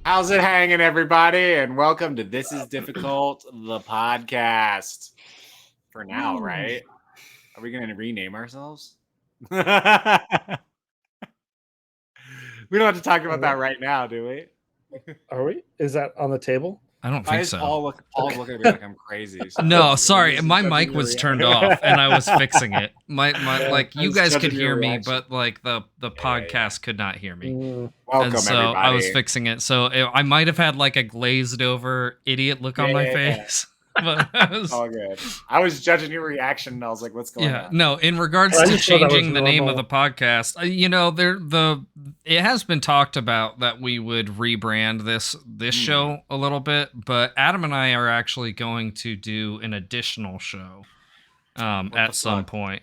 How's it hanging, everybody? And welcome to This Is Difficult, the podcast. For now, right? Are we going to rename ourselves? We don't have to talk about that right now, do we? Are we? Is that on the table? I don't think so. Paul's looking at me like I'm crazy. So No, sorry, my mic was turned off and I was fixing it. My like you guys could hear me, but like the podcast could not hear me. Welcome, and so everybody. I was fixing it. So I might have had like a glazed over idiot look on my face. But all good. I was judging your reaction and I was like, what's going on? No, in regards to changing the name of the podcast, it has been talked about that we would rebrand this show a little bit, but Adam and I are actually going to do an additional show at some point.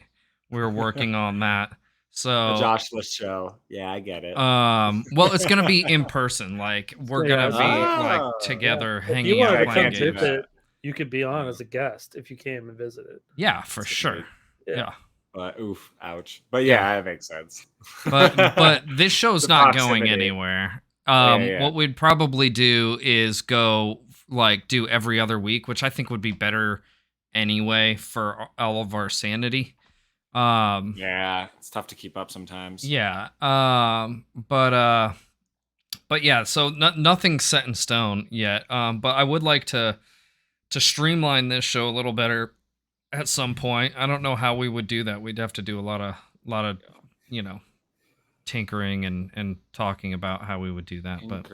We're working on that. So the Joshless show. Yeah, I get it. Well, it's gonna be in person. Like we're gonna be like together hanging out playing games. You could be on as a guest if you came and visited. Yeah, for sure. Yeah. But ouch. But yeah, that makes sense. but this show's not going anywhere. What we'd probably do is go do every other week, which I think would be better anyway for all of our sanity. Yeah, it's tough to keep up sometimes. Yeah. But yeah, so nothing's set in stone yet. But I would like to streamline this show a little better at some point. I don't know how we would do that. We'd have to do a lot of tinkering and talking about how we would do that. But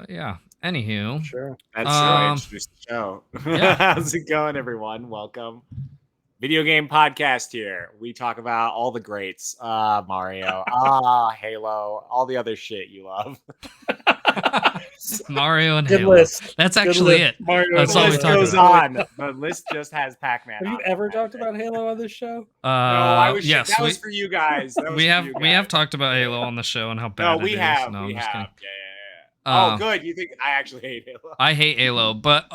yeah. Anywho, sure. That's really introduce the show. Yeah. How's it going, everyone? Welcome. Video game podcast here. We talk about all the greats. Mario, Halo, all the other shit you love. Mario and Good Halo. List. That's actually it. Mario That's all we talk goes about. on. The list just has Pac-Man. Have you ever talked about Halo on this show? Yes, that was for you guys. We have talked about Halo on the show and how bad we it have. is. No, we I'm just have. kidding. Yeah. Good. You think I actually hate Halo? I hate Halo, but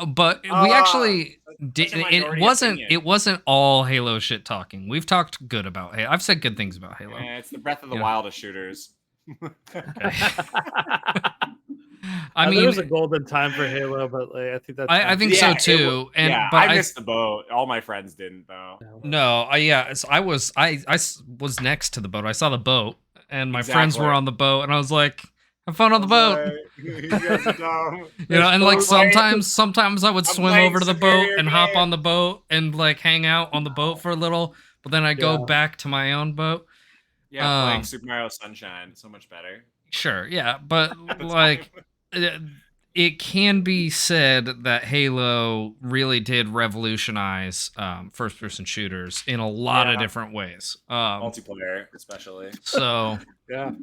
we actually did. It wasn't all Halo shit talking. We've talked good about Halo. I've said good things about Halo. Yeah, it's the Breath of the Wild of shooters. I mean, there was a golden time for Halo, but I think that's. I think so too. But I missed the boat. All my friends didn't though. No, I was next to the boat. I saw the boat, and my friends were on the boat, and I was like, "Have fun on the boat." You guys are dumb. And like sometimes I would swim over to the boat and hop on the boat and like hang out on the boat for a little, but then I go back to my own boat. Yeah, playing Super Mario Sunshine, so much better. Sure, yeah, but like. It can be said that Halo really did revolutionize first-person shooters in a lot of different ways. Multiplayer, especially. So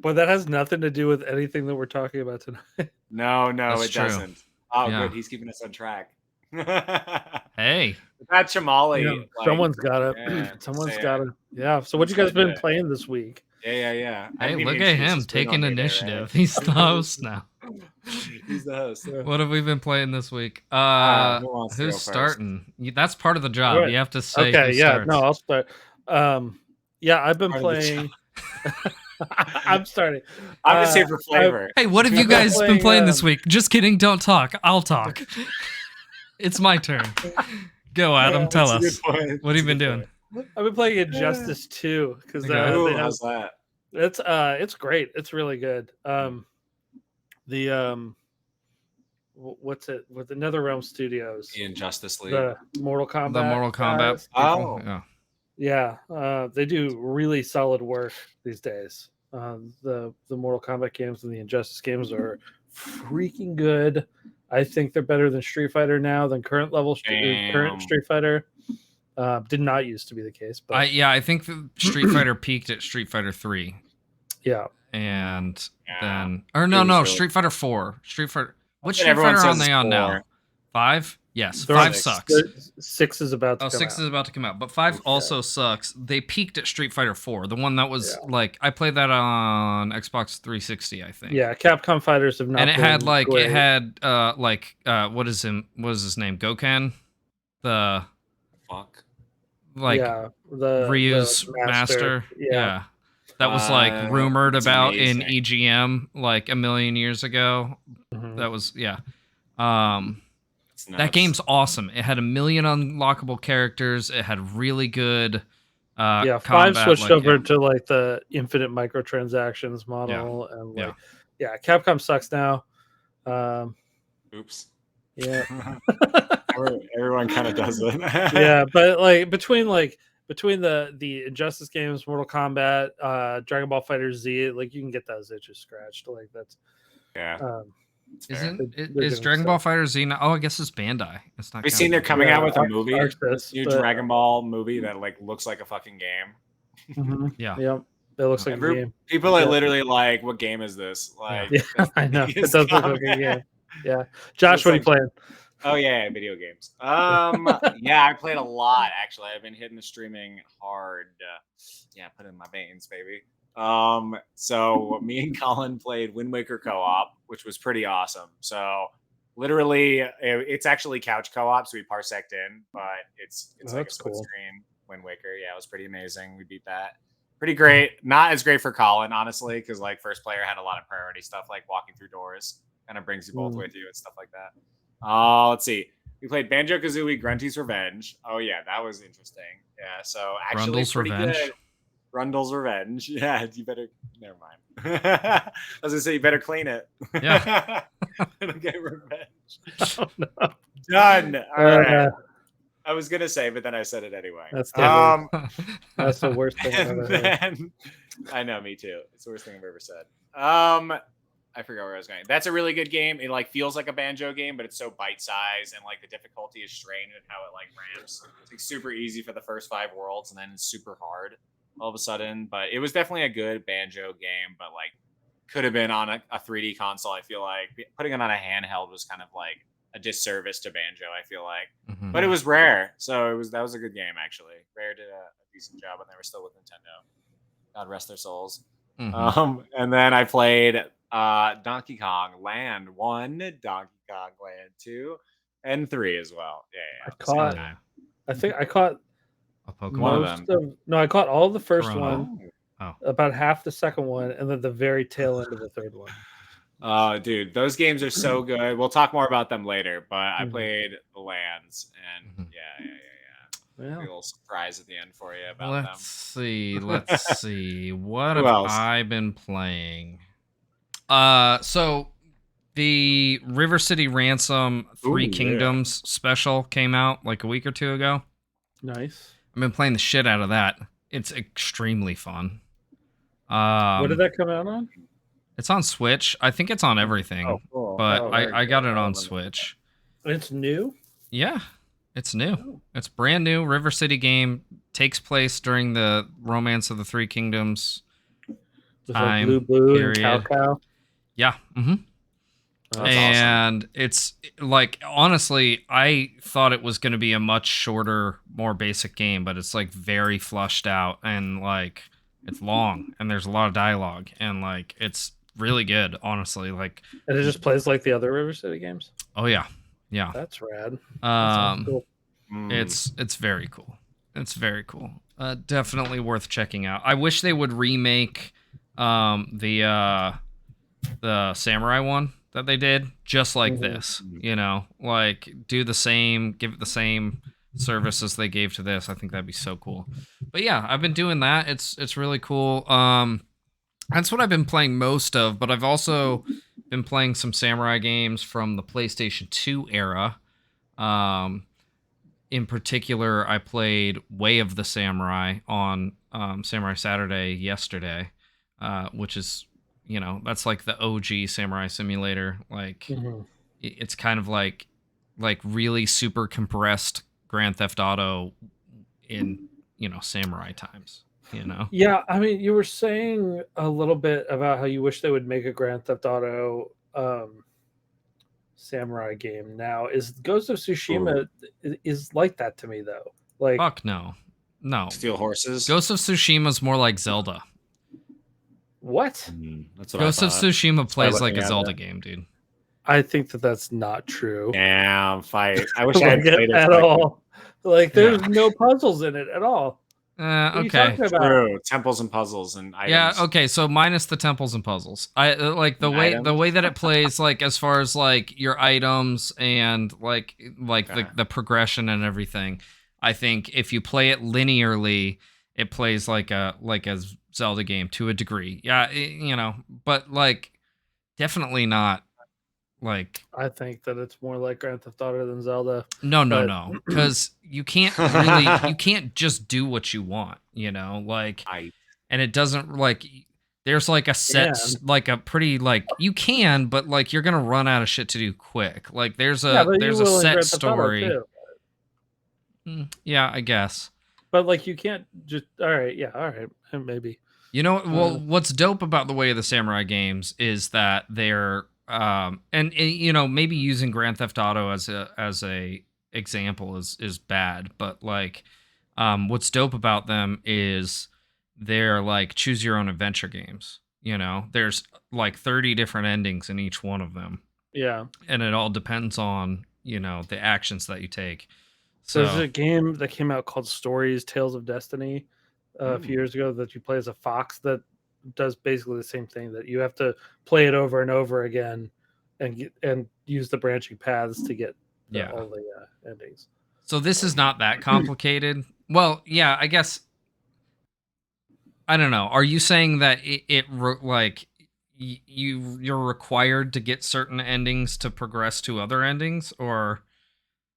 but that has nothing to do with anything that we're talking about tonight. No, That's it true. doesn't. Oh, good. He's keeping us on track. Hey, that Chamali. Someone's got it. Someone's got it. Yeah. So what you guys been playing this week? Yeah. Hey, look at him taking initiative. Right? He's the host now. He's the host. Yeah. What have we been playing this week? Who's starting? That's part of the job. Right. You have to say. Okay, starts. No, I'll start. I've been playing. I'm starting. I'm just here for flavor. Hey, what have you guys been playing this week? Just kidding. Don't talk. I'll talk. It's my turn. Go, Adam. Tell us. What have you been doing? I've been playing Injustice 2 because how's that? It's great. It's really good. What's it with the NetherRealm Studios? The Injustice League. The Mortal Kombat. The Mortal Kombat. They do really solid work these days. The Mortal Kombat games and the Injustice games are freaking good. I think they're better than Street Fighter now, than current Street Fighter. Did not used to be the case, but I think the Street Fighter peaked at Street Fighter 3. Yeah, and then Street Fighter 4. Which Street Fighter are they on now? 5? Yes, 5 sucks. 6 is about to come out. 6 is about to come out, but 5 also sucks. They peaked at Street Fighter 4, the one that was I played that on Xbox 360, I think. Yeah, Capcom Fighters have not. And it had what is his name? Gouken, the fuck. The Ryu's master. Yeah. that was like rumored about amazing. in EGM like a million years ago. Mhm. That was It's that nuts. game's awesome. It had a million unlockable characters. It had really good Yeah, 5 combat, switched like, over yeah. to like the infinite microtransactions model, and like, yeah, Capcom sucks now. Oops. Yeah, Everyone kind of does it. yeah, but like between the Injustice games, Mortal Kombat, Dragon Ball Fighter Z, like you can get those itches scratched. Like that's Yeah. Is Dragon Ball Fighter Z now? Oh, I guess it's Bandai. It's not. Have you seen they're coming out with a movie, Arxis, new Dragon Ball movie that like looks like a fucking game. Mm-hmm. Yeah. Yep. It looks like a game. People are literally like, "What game is this?" Like, yeah, I know. It does look like a game. Yeah. Josh, what are you playing? Oh yeah, video games. Yeah, I played a lot actually. I've been hitting the streaming hard. Yeah, put it in my veins, baby. So me and Colin played Wind Waker co-op, which was pretty awesome. So literally, it's actually couch co-op, so we parseced in, but it's like a split screen Wind Waker. Yeah, it was pretty amazing. We beat that. Pretty great. Not as great for Colin, honestly, because like first player had a lot of priority stuff, like walking through doors, kind of brings you both with you and stuff like that. Let's see. We played Banjo-Kazooie Grunty's Revenge. Oh yeah, that was interesting. Yeah, so actually Grundle's pretty Revenge. good. Grundle's Revenge. Yeah, you better. Never mind. I was gonna say you better clean it. Yeah. Get revenge. Oh, no. Done. All right. I was gonna say, but then I said it anyway. That's the worst thing I've ever heard. I know, me too. It's the worst thing I've ever said. I forgot where I was going. That's a really good game. It like feels like a Banjo game, but it's so bite-sized and like the difficulty is strained and how it like ramps. It's like super easy for the first 5 worlds and then it's super hard all of a sudden. But it was definitely a good Banjo game, but like could have been on a 3D console. I feel like putting it on a handheld was kind of like a disservice to Banjo, I feel like. Mhm. But it was Rare, so that was a good game actually. Rare did a decent job when they were still with Nintendo. God rest their souls. Mhm. And then I played Donkey Kong Land 1, Donkey Kong Land 2, and 3 as well. Yeah. I think I caught a Pokemon. I caught all of the first Corona. one, Oh. about half the second one, and then the very tail end of the third one. Oh, dude, those games are so good. We'll talk more about them later, but I played the Lands, and yeah. A little surprise at the end for you about them. Let's see. What have I been playing? So the River City Ransom Three Kingdoms special came out like a week or two ago. Nice. I've been playing the shit out of that. It's extremely fun. What did that come out on? It's on Switch. I think it's on everything. Oh, cool. But I got it on Switch. It's new? Yeah. It's new. It's brand new. River City game takes place during the Romance of the Three Kingdoms time like Blue period. And Cow. Yeah. Mm-hmm. And awesome. It's like, honestly, I thought it was going to be a much shorter, more basic game, but it's like very flushed out and like it's long and there's a lot of dialogue and like it's really good, honestly. Like, and it just plays like the other River City games. Oh yeah. Yeah. That's rad. That cool. It's very cool. It's very cool. Definitely worth checking out. I wish they would remake the Samurai one that they did just like this, you know, like do the same, give it the same services they gave to this. I think that'd be so cool. But yeah, I've been doing that. It's really cool. That's what I've been playing most of, but I've also been playing some Samurai games from the PlayStation 2 era. In particular, I played Way of the Samurai on Samurai Saturday yesterday, which is, you know, that's like the OG Samurai Simulator. Like, it's kind of like really super compressed Grand Theft Auto in, you know, samurai times. You know? Yeah, I mean, you were saying a little bit about how you wish they would make a Grand Theft Auto samurai game. Now, is Ghost of Tsushima is like that to me though? Like, fuck no. Steel horses. Ghost of Tsushima's more like Zelda. What? That's what Ghost of Tsushima plays like a Zelda game, dude. I think that's not true. Damn, fight. I wish I had played it at all. Like, there's no puzzles in it at all. Okay. True. Temples and puzzles and items. Yeah. Okay. So minus the temples and puzzles. I like the way that it plays. Like as far as like your items and like the progression and everything. I think if you play it linearly, it plays like a Zelda game to a degree. Yeah. But like definitely not. Like I think that it's more like Grand Theft Auto than Zelda. No, because you can't just do what you want, and it doesn't like there's like a set like a pretty like you can, but like you're gonna run out of shit to do quick. Like there's a set story. Yeah, I guess. But like you can't just all right, maybe. What's dope about the Way of the Samurai games is that they're and maybe using Grand Theft Auto as a example is bad, but like what's dope about them is they're like choose your own adventure games. There's like 30 different endings in each one of them. Yeah. And it all depends on, the actions that you take. So there's a game that came out called Stories Tales of Destiny a few years ago that you play as a fox that does basically the same thing, that you have to play it over and over again and use the branching paths to get all the endings. So this is not that complicated. Well, yeah, I guess I don't know. Are you saying that you're required to get certain endings to progress to other endings, or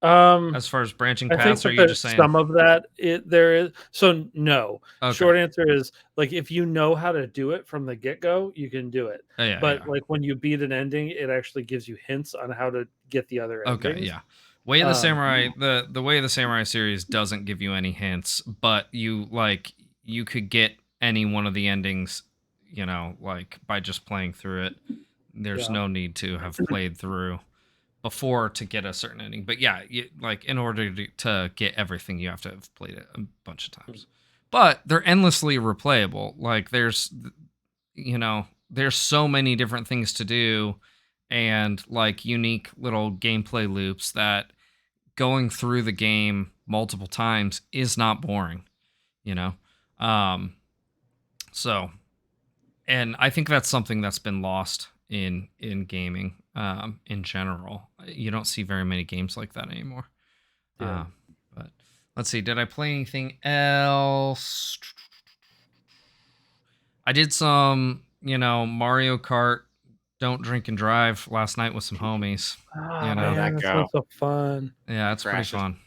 as far as branching paths, are you just saying some of that there is? So no. Okay. Short answer is like if you know how to do it from the get-go, you can do it. Like when you beat an ending, it actually gives you hints on how to get the other endings. Okay, yeah. Way of the Samurai, the Way of the Samurai series doesn't give you any hints, but you could get any one of the endings, like by just playing through it. There's no need to have played through before to get a certain ending. But yeah, in order to get everything, you have to have played it a bunch of times. But they're endlessly replayable. Like there's so many different things to do and like unique little gameplay loops that going through the game multiple times is not boring, So, and I think that's something that's been lost in gaming in general. You don't see very many games like that anymore. Yeah. But let's see, did I play anything else? I did some, Mario Kart Don't Drink and Drive last night with some homies. Man, that sounds so fun. Yeah, it's pretty fun.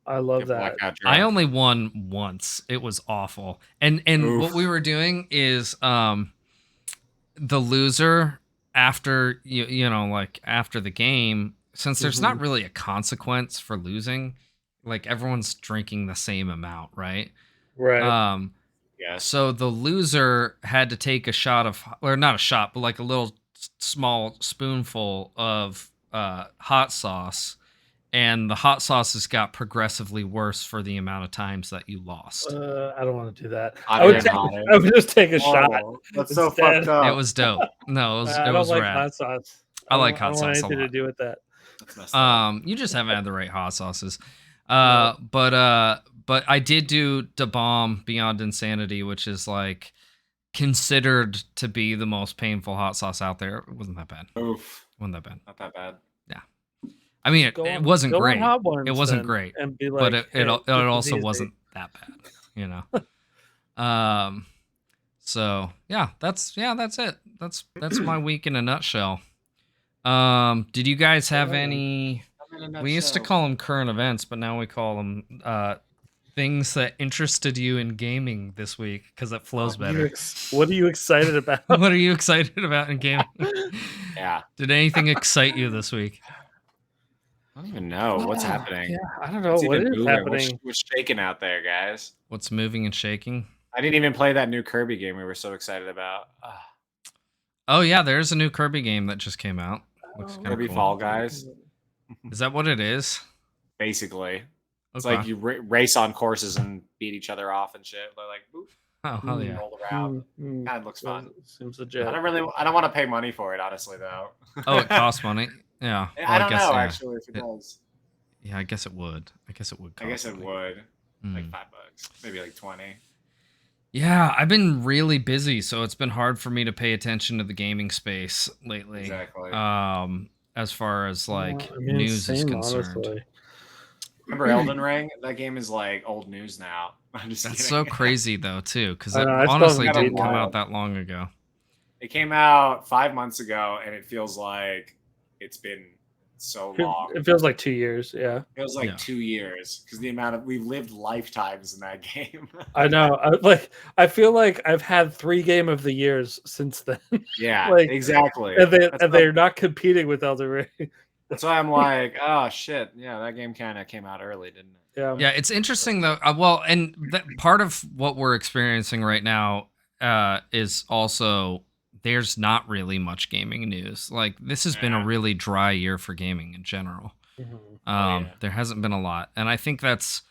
I love that. I only won once. It was awful. And what we were doing is the loser after after the game, since there's not really a consequence for losing, like everyone's drinking the same amount, right? Right. Yeah. So the loser had to take a shot of, or not a shot, but like a little small spoonful of hot sauce, and the hot sauces got progressively worse for the amount of times that you lost. I don't want to do that. I would just take a shot. That's so fucked up. It was dope. No, it was I don't like rad. hot sauce. I like hot sauce a lot. I don't want anything to do with that. That's messed up. You just haven't had the right hot sauces. But I did do Da Bomb Beyond Insanity, which is like considered to be the most painful hot sauce out there. It wasn't that bad. Oof. Wasn't that bad. Not that bad. Yeah. I mean, it wasn't great. It wasn't great. And be like, but it also wasn't that bad, So yeah, that's it. That's my week in a nutshell. Did you guys have any? We used to call them current events, but now we call them things that interested you in gaming this week because it flows better. What are you excited about? What are you excited about in gaming? Yeah. Did anything excite you this week? I don't even know what's happening. Yeah, I don't know what is happening. What's shaking out there, guys? What's moving and shaking? I didn't even play that new Kirby game we were so excited about. Oh yeah, there's a new Kirby game that just came out. Looks Kirby cool. Fall Guys. Is that what it is? Basically, it's like you race on courses and beat each other off and shit. They're like, boop, oh hell yeah, roll around. Kind of looks fun. Seems legit. I don't want to pay money for it, honestly, though. Oh, it costs money. Yeah, I don't know actually if it does. Yeah, I guess it would. I guess it would. I guess it would. like Mm. $5, maybe like 20. Yeah, I've been really busy, so it's been hard for me to pay attention to the gaming space lately. Exactly. As far as like I mean, news is same, concerned. honestly. Remember Elden Ring? That game is like old news now. I'm just That's kidding. so crazy though, too, because I it know, I still honestly haven't didn't beaten come it. out that long ago. It came out 5 months ago, and it feels like it's been so long. It feels like 2 years. Yeah, It feels like Yeah. 2 years because the amount of we've lived lifetimes in that game. I know. I feel like I've had 3 game of the years since then. Yeah, Like, exactly. and That's why- they're not competing with Elden Ring. That's why I'm like, oh shit, yeah, that game kind of came out early, didn't it? Yeah. Yeah, it's interesting though. Well, and that part of what we're experiencing right now is also there's not really much gaming news. Like this has been a Yeah. really dry year for gaming in general. Mhm. Yeah. There hasn't been a lot, and I think that's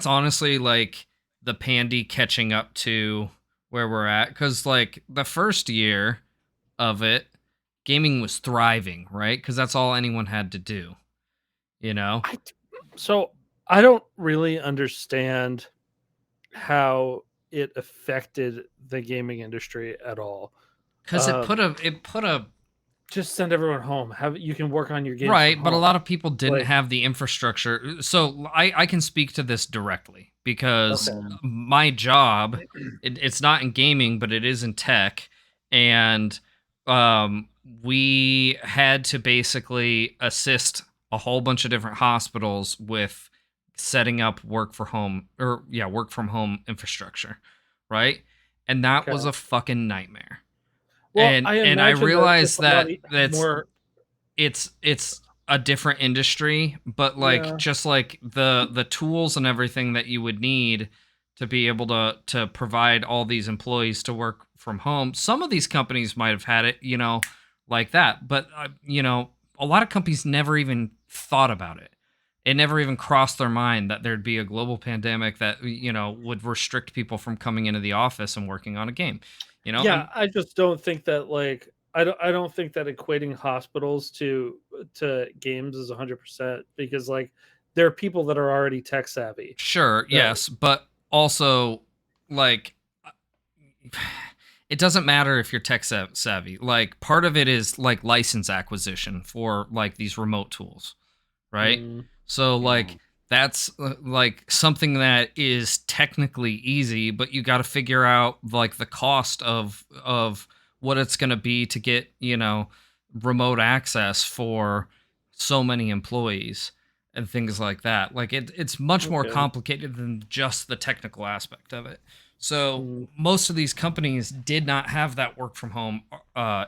honestly like the pandy catching up to where we're at, because like the first year of it, gaming was thriving, right? Because that's all anyone had to do, you know. So I don't really understand how it affected the gaming industry at all. Because Um, it put a Just send everyone home. Have you can work on your games right, from but a home. lot of people didn't Like- have the infrastructure. So I can speak to this directly because Okay. my job, it's not in gaming, but it is in tech. And we had to basically assist a whole bunch of different hospitals with setting up work from home infrastructure, right? And that was Okay. a fucking nightmare. Well, and I imagine that realized it's a lot that more. it's a different industry, but like Yeah. just like the tools and everything that you would need to be able to provide all these employees to work from home. Some of these companies might have had it, like that, but a lot of companies never even thought about it. It never even crossed their mind that there'd be a global pandemic that would restrict people from coming into the office and working on a game. Yeah, I just don't think that like I don't think that equating hospitals to games is 100% because like there are people that are already tech savvy. Sure, yes, but also like it doesn't matter if you're tech savvy. Like part of it is like license acquisition for like these remote tools, right? Mm, So like that's like something that is technically easy, but you got to figure out like the cost of what it's going to be to get, remote access for so many employees and things like that. Like it's much more Okay. complicated than just the technical aspect of it. So Mm. most of these companies did not have that work from home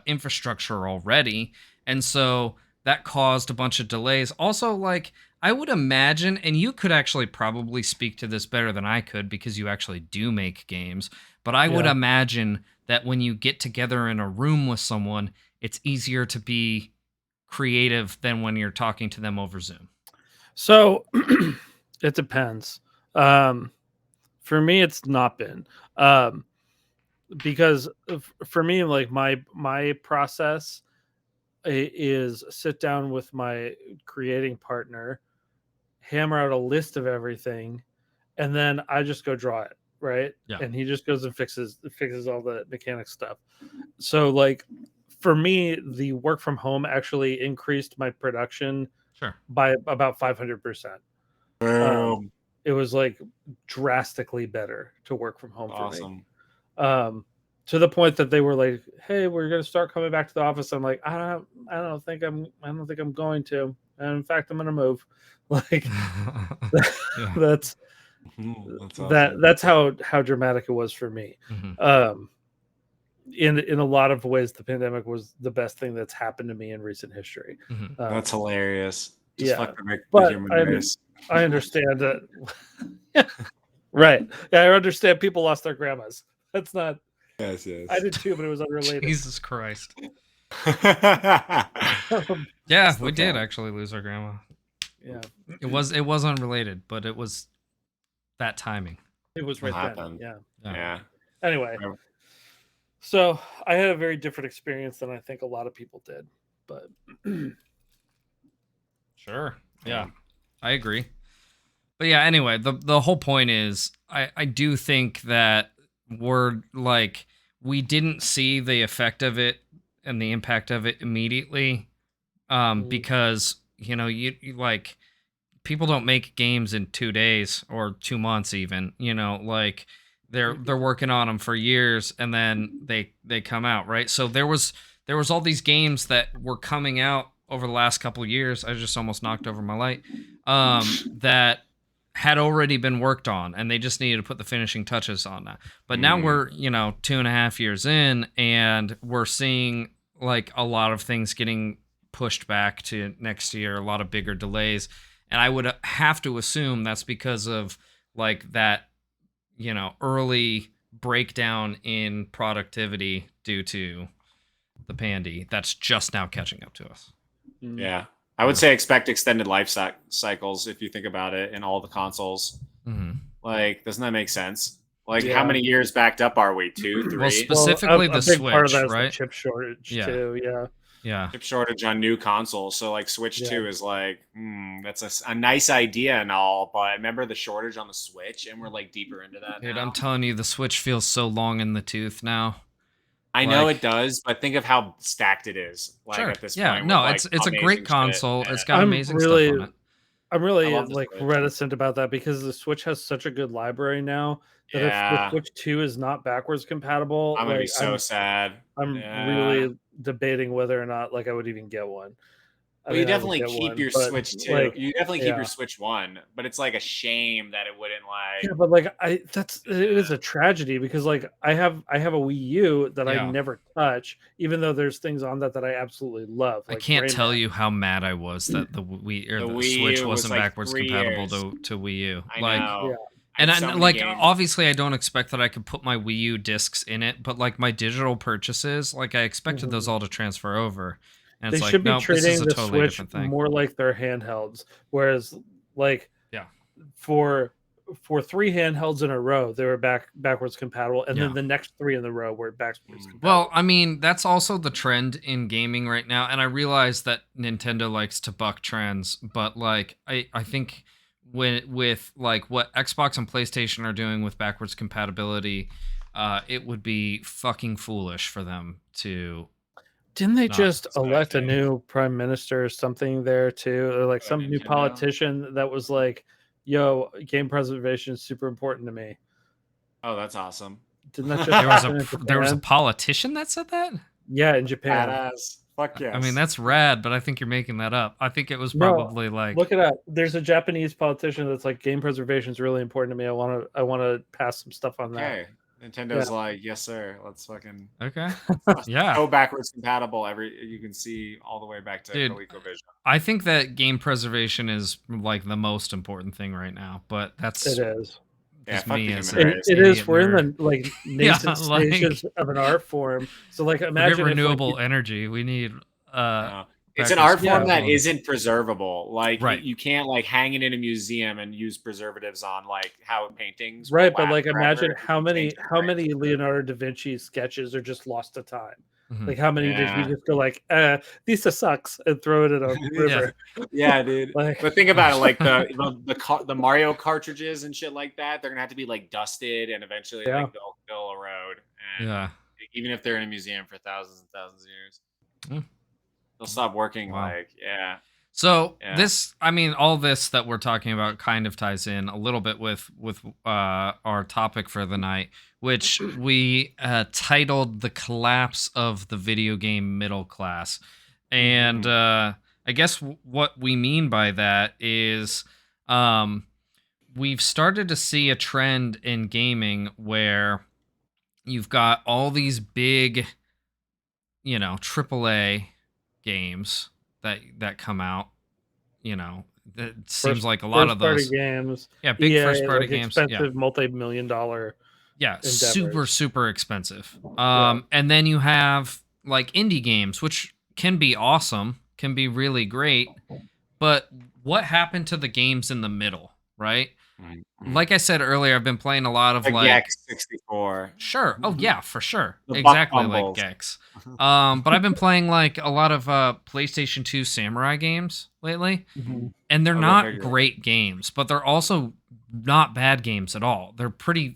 infrastructure already, and so that caused a bunch of delays. Also, like I would imagine, and you could actually probably speak to this better than I could because you actually do make games, but I would Yeah. imagine that when you get together in a room with someone, it's easier to be creative than when you're talking to them over Zoom. So it depends. For me, it's not been because for me, like my process is sit down with my creating partner, hammer out a list of everything, and then I just go draw it, right? Yeah. And he just goes and fixes all the mechanic stuff. So like for me, the work from home actually increased my production Sure. by about 500%. It was like drastically better to work from home for me. Awesome. To the point that they were like, "Hey, we're gonna start coming back to the office." I'm like, I don't think I'm going to. And in fact, I'm gonna move. Like Yeah. that's That's awesome. that's how dramatic it was for me. Mhm. In a lot of ways, the pandemic was the best thing that's happened to me in recent history. Mhm. That's hilarious. Just yeah, fuck the but human I mean, race. I understand that. Right. Yeah, I understand people lost their grandmas. That's not. Yes, yes. I did too, but it was unrelated. Jesus Christ. Um, Yeah, Still we did count. actually lose our grandma. yeah, It was unrelated, but it was that timing. it was right then. happened. Yeah. Yeah. Anyway, Right. so I had a very different experience than I think a lot of people did. But Sure. Yeah. I agree. But yeah, anyway, the whole point is I do think that we're like we didn't see the effect of it and the impact of it immediately because you like people don't make games in 2 days or 2 months even, like they're working on them for years and then they come out, right? So there was all these games that were coming out over the last couple of years. I just almost knocked over my light. That had already been worked on and they just needed to put the finishing touches on that. But now we're, 2.5 years in and we're seeing like a lot of things getting pushed back to next year, a lot of bigger delays. And I would have to assume that's because of like that, early breakdown in productivity due to the pandy that's just now catching up to us. Yeah. I would say expect extended life cycles if you think about it in all the consoles. Mm-hmm. Like, doesn't that make sense? Like, how many years backed up are we? 2, 3? Well, specifically the Switch, part of that is right? the chip shortage too. Yeah. Chip shortage on new consoles. So, like, Switch 2 is like, that's a nice idea and all, but remember the shortage on the Switch, and we're like deeper into that. Dude, now. I'm telling you, the Switch feels so long in the tooth now. I know it does, but think of how stacked it is. Like at this point, no, with, it's a great console. Shit. It's got amazing stuff on it. I'm really like reticent about that because the Switch has such a good library now that if the Switch 2 is not backwards compatible, I'm gonna be so sad. I'm really debating whether or not like I would even get one. Well, you definitely keep your Switch 2. Like, you definitely keep your Switch 1, but it's like a shame that it wouldn't like. Yeah, but like it is a tragedy because like I have a Wii U that I never touch, even though there's things on that I absolutely love. Like I can't tell you how mad I was that the Wii or the Switch wasn't like backwards compatible to Wii U. I know. And obviously I don't expect that I could put my Wii U discs in it, but like my digital purchases, like I expected those all to transfer over. And they should be treating the Switch more like their handhelds, whereas like for 3 handhelds in a row they were backwards compatible, and then the next 3 in the row were backwards compatible. Well, I mean that's also the trend in gaming right now, and I realize that Nintendo likes to buck trends, but like I think with like what Xbox and PlayStation are doing with backwards compatibility, it would be fucking foolish for them to. Didn't they just elect a new prime minister or something there too? Or like some new politician that was like, yo, game preservation is super important to me. Oh, that's awesome. Didn't that just there was a politician that said that? Yeah, in Japan. Badass. Fuck yes. I mean, that's rad, but I think you're making that up. I think it was probably like look it up. There's a Japanese politician that's like game preservation is really important to me. I wanna pass some stuff on that. Okay. Nintendo's like, yes, sir. Let's fucking go backwards compatible. You can see all the way back to ColecoVision. I think that game preservation is like the most important thing right now. But it is. Me as it is. We're in the like nascent stages of an art form. So like imagine renewable energy. We need it's an art form that isn't preservable. Like you can't like hang it in a museum and use preservatives on like how paintings. Right, but like imagine how many Leonardo da Vinci sketches are just lost to time. Mm-hmm. Like how many did he just go like, this sucks and throw it in a river? Yeah, dude. But think about it, like the Mario cartridges and shit like that, they're gonna have to be like dusted and eventually like they'll erode. And even if they're in a museum for thousands and thousands of years. They'll stop working. So this, I mean, all this that we're talking about kind of ties in a little bit with our topic for the night, which we titled "The Collapse of the Video Game Middle Class," and I guess what we mean by that is we've started to see a trend in gaming where you've got all these big, AAA games that come out, that seems like a lot of those games, big first party games, expensive multi-million-dollar, super expensive. And then you have like indie games, which can be awesome, can be really great, but what happened to the games in the middle, right? like I said earlier, I've been playing a lot of like like Gex 64. Sure. Oh yeah, for sure. The Exactly Buck like Bumbles. Gex. But I've been playing like a lot of PlayStation 2 Samurai games lately, and they're Oh, not they're good. great games, but they're also not bad games at all. They're pretty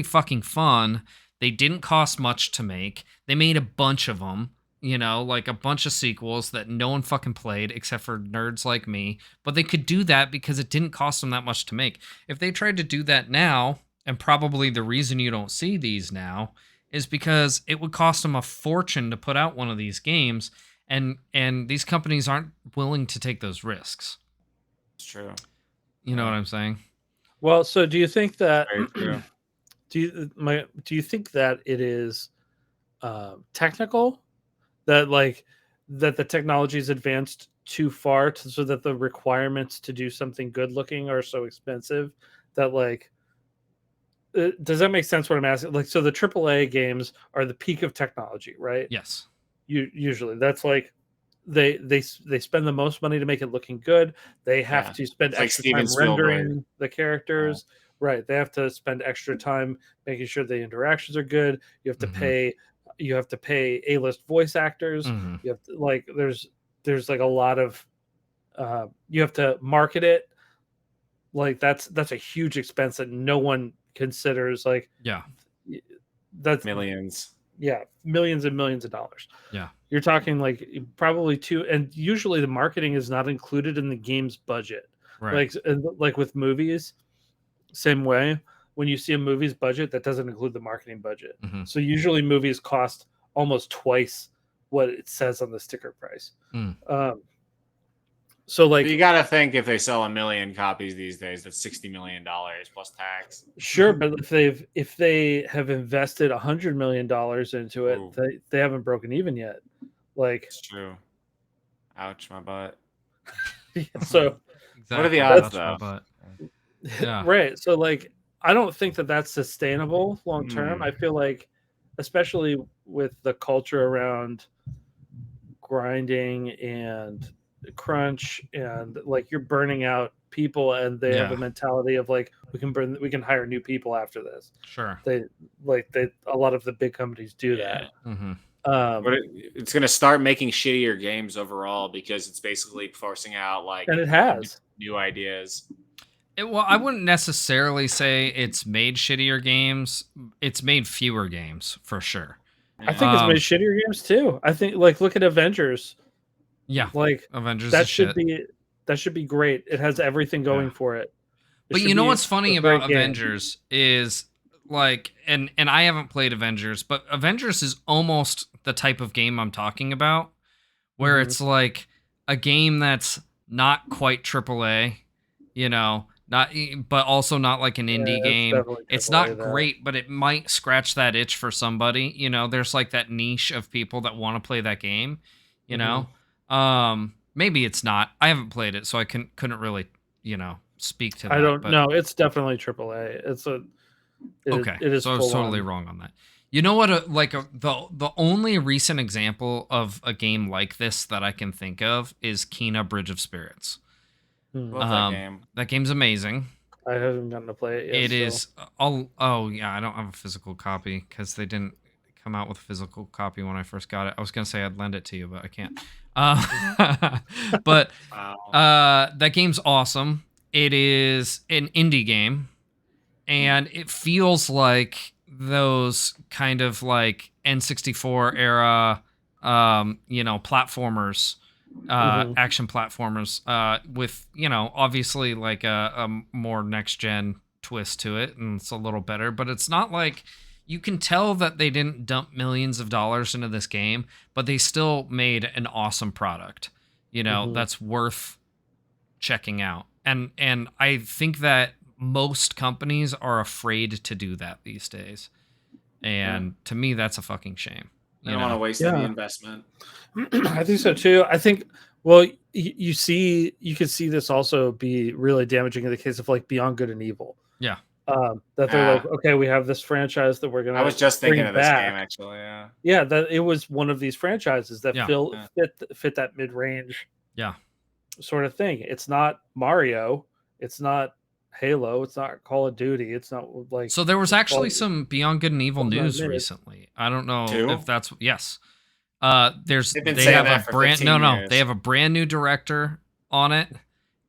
fucking fun. They didn't cost much to make. They made a bunch of them, like a bunch of sequels that no one fucking played except for nerds like me. But they could do that because it didn't cost them that much to make. If they tried to do that now, and probably the reason you don't see these now is because it would cost them a fortune to put out one of these games, and these companies aren't willing to take those risks. It's true. You know what I'm saying? Well, so do you think that Very true. do you think that it is technical, that the technology is advanced too far so that the requirements to do something good looking are so expensive that does that make sense what I'm asking? Like, so the AAA games are the peak of technology, right? Yes. Usually that's like they spend the most money to make it looking good. They have to spend It's like extra Steven time Spielberg. rendering the characters. Right. They have to spend extra time making sure the interactions are good. You have to pay A-list voice actors. You have to, there's like a lot of you have to market it. Like that's a huge expense that no one considers. Like, yeah, that's millions. Yeah, millions and millions of dollars. Yeah. You're talking like probably two, and usually the marketing is not included in the game's budget. Right. Like with movies, same way. When you see a movie's budget, that doesn't include the marketing budget. So usually movies cost almost twice what it says on the sticker price. So like, but you got to think if they sell 1 million copies these days, that's $60 million plus tax. Sure, but if they have invested $100 million into it, they haven't broken even yet. Like, it's true. Ouch, my butt. So exactly. What are the odds though? Yeah. Right. So like, I don't think that that's sustainable long term. I feel like, especially with the culture around grinding and crunch, and like you're burning out people, and they have a mentality of like, we can hire new people after this. Sure. A lot of the big companies do that. But it's going to start making shittier games overall because it's basically forcing out and it has new ideas. Well, I wouldn't necessarily say it's made shittier games. It's made fewer games for sure. I think it's made shittier games too. I think look at Avengers. Yeah, like Avengers. That should be great. It has everything going for it. But you know what's funny about Avengers is and I haven't played Avengers, but Avengers is almost the type of game I'm talking about, where it's like a game that's not quite AAA, but also not like an indie game. It's not great, but it might scratch that itch for somebody. There's like that niche of people that want to play that game. Maybe it's not. I haven't played it, so I couldn't really, speak to that. I don't know. It's definitely AAA. It is. So I was totally wrong on that. You know what? The only recent example of a game like this that I can think of is Kena Bridge of Spirits. Love that game. That game's amazing. I haven't gotten to play it yet. It is. Oh yeah, I don't have a physical copy because they didn't come out with a physical copy when I first got it. I was gonna say I'd lend it to you, but I can't. But that game's awesome. It is an indie game, and it feels like those kind of like N64 era, platformers, action platformers, with obviously like a more next gen twist to it, and it's a little better, but it's not like. You can tell that they didn't dump millions of dollars into this game, but they still made an awesome product, that's worth checking out. And I think that most companies are afraid to do that these days. And to me, that's a fucking shame. I don't want to waste any investment. I think so too. I think, well, you could see this also be really damaging in the case of like Beyond Good and Evil. Yeah. That they're like, okay, we have this franchise that we're gonna. I was just thinking of this back. game actually. Yeah, that it was one of these franchises that fit that mid range. Yeah. Sort of thing. It's not Mario. It's not Halo. It's not Call of Duty. It's not like. So there was actually some Beyond Good and Evil Well, not news admitted. recently. I don't know Two? if that's yes. They've been They saying have that a for brand 15 no, years. they have a brand new director on it,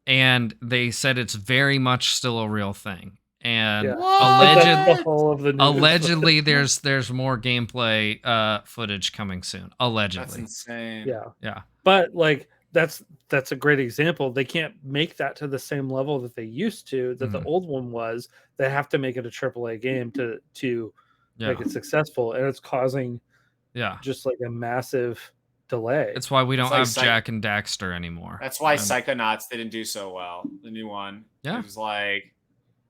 and they said it's very much still a real thing. And Yeah. What? That's the whole of the news. allegedly there's more gameplay footage coming soon. That's Allegedly. insane. Yeah. But like that's a great example. They can't make that to the same level that they used to, that the old one was. They have to make it a AAA game to make it successful, and it's causing just like a massive delay. That's why we don't like have Jack and Daxter anymore. That's why Psychonauts didn't do so well. The new one. Yeah. It was like,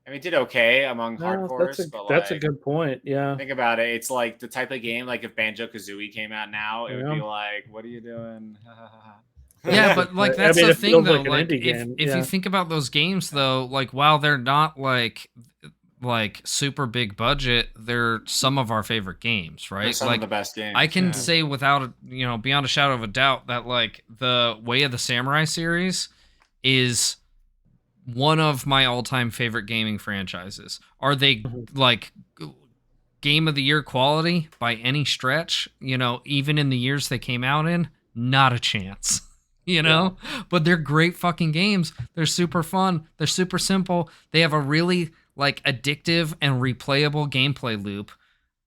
I mean, it did okay among hardcores, but that's like, a good point. Yeah. Think about it. It's like the type of game, like if Banjo-Kazooie came out now, it would Yeah. be like, what are you doing? Yeah, but like I that's mean, the it thing feels though. like an Like indie if game, if yeah. you think about those games though, like while they're not like super big budget, they're some of our favorite games, They're right? some Like of the best games. I can yeah. say without beyond a shadow of a doubt that like the Way of the Samurai series is one of my all-time favorite gaming franchises. Are they like game of the year quality by any stretch? Even in the years they came out in, not a chance. But they're great fucking games. They're super fun. They're super simple. They have a really like addictive and replayable gameplay loop,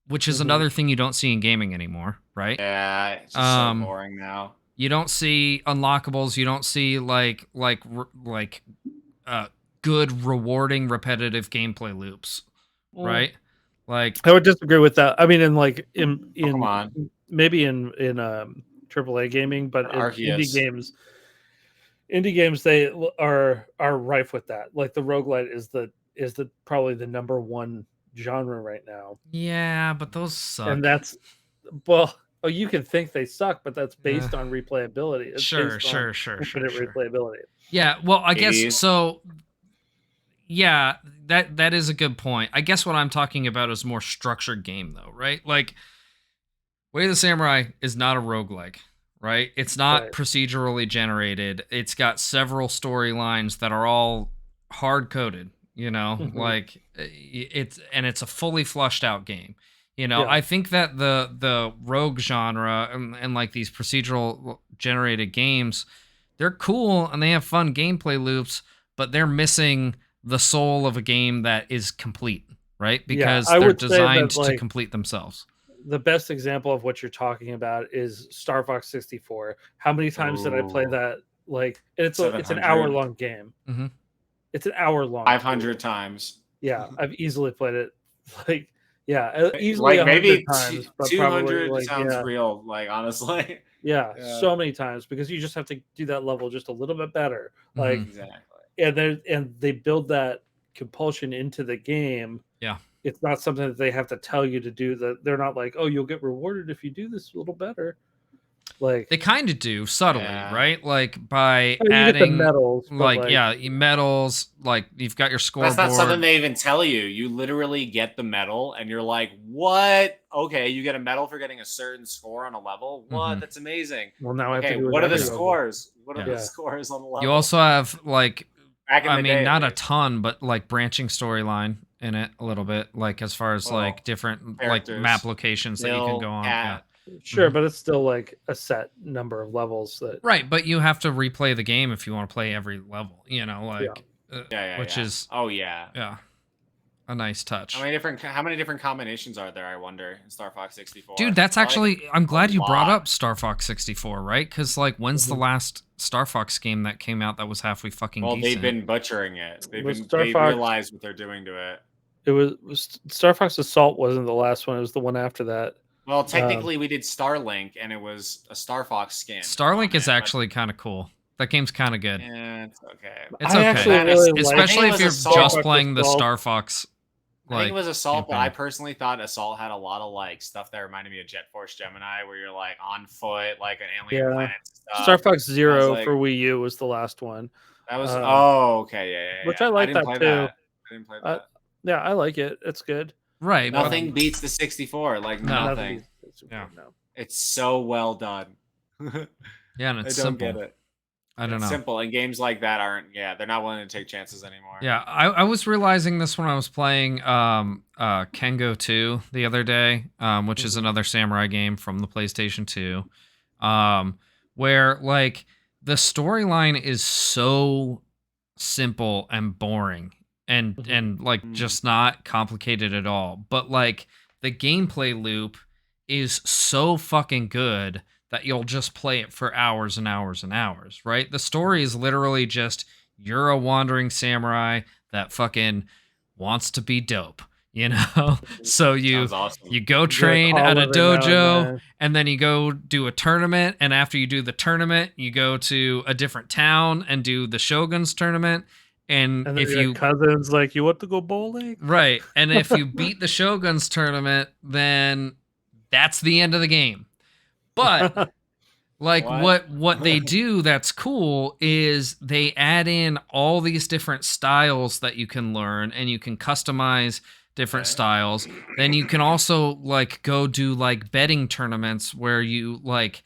which is another thing you don't see in gaming anymore, right? Yeah, it's just so boring now. You don't see unlockables. You don't see like good, rewarding, repetitive gameplay loops, right? Like I would disagree with that. I mean, in Come on. maybe in AAA gaming, but in indie games they are rife with that. Like the roguelite is the probably the number one genre right now. Yeah, but those suck. And that's you can think they suck, but that's based on replayability. It's Sure. replayability. Yeah, well, I guess so. Yeah, that is a good point. I guess what I'm talking about is more structured game though, right? Like Way of the Samurai is not a roguelike, right? It's not procedurally generated. It's got several storylines that are all hard-coded, like it's a fully flushed out game. I think that the rogue genre and like these procedural generated games, they're cool and they have fun gameplay loops, but they're missing the soul of a game that is complete, right? Because they're designed to complete themselves. The best example of what you're talking about is Star Fox 64. How many times did I play that? Like it's an hour-long game. Mm-hmm. It's an hour-long. 500 times. Yeah, I've easily played it. Like, easily like maybe times, but 200 probably, sounds real. Like honestly, so many times because you just have to do that level just a little bit better. Like exactly. And they build that compulsion into the game. Yeah. It's not something that they have to tell you to do. That they're not like, oh, you'll get rewarded if you do this a little better. Like they kind of do subtly, right? Like by adding you get the medals, medals. Like you've got your scoreboard. That's not something they even tell you. You literally get the medal, and you're like, "What? Okay, you get a medal for getting a certain score on a level. What? That's amazing." Well, now I have to do what are the scores? What are the scores on the level? You also have like, day, not a ton, but like branching storyline in it a little bit, like as far as like different like map locations that you can go on. Yeah. Sure, but it's still like a set number of levels that right. But you have to replay the game if you want to play every level. Which is a nice touch. How many different combinations are there? I wonder in Star Fox 64. Dude, that's actually I'm glad you brought up Star Fox 64, right? Because like, when's the last Star Fox game that came out that was halfway fucking decent? They've been butchering it. They realized what they're doing to it. It was Star Fox Assault wasn't the last one. It was the one after that. Well, technically, we did Starlink, and it was a Star Fox skin. Starlink is actually kind of cool. That game's kind of good. Yeah, it's okay. It's okay, especially if you're just playing the Star Fox. I think it was Assault, but I personally thought Assault had a lot of like stuff that reminded me of Jet Force Gemini, where you're like on foot, like an alien planet stuff. Star Fox Zero for Wii U was the last one. That was which I like that too. I didn't play that. Yeah, I like it. It's good. Right. Nothing beats the 64. Like nothing. No. It's so well done. Yeah, and it's I don't simple. get it. I don't know. Simple, and games like that aren't. Yeah, they're not willing to take chances anymore. Yeah, I was realizing this when I was playing Kengo 2 the other day, which is another samurai game from the PlayStation 2, where like the storyline is so simple and boring and like just not complicated at all, but like the gameplay loop is so fucking good that you'll just play it for hours and hours and hours, right? The story is literally just you're a wandering samurai that fucking wants to be dope, you know? So Awesome. you go train at a dojo and then you go do a tournament, and after you do the tournament, you go to a different town and do the Shogun's tournament. And if you cousins like, you want to go bowling? Right. And if you beat the Shogun's tournament, then that's the end of the game. But like what they do that's cool is they add in all these different styles that you can learn, and you can customize different styles. Then you can also like go do like betting tournaments where you like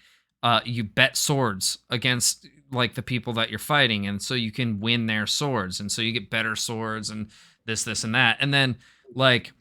you bet swords against like the people that you're fighting, and so you can win their swords, and so you get better swords and this and that. And then like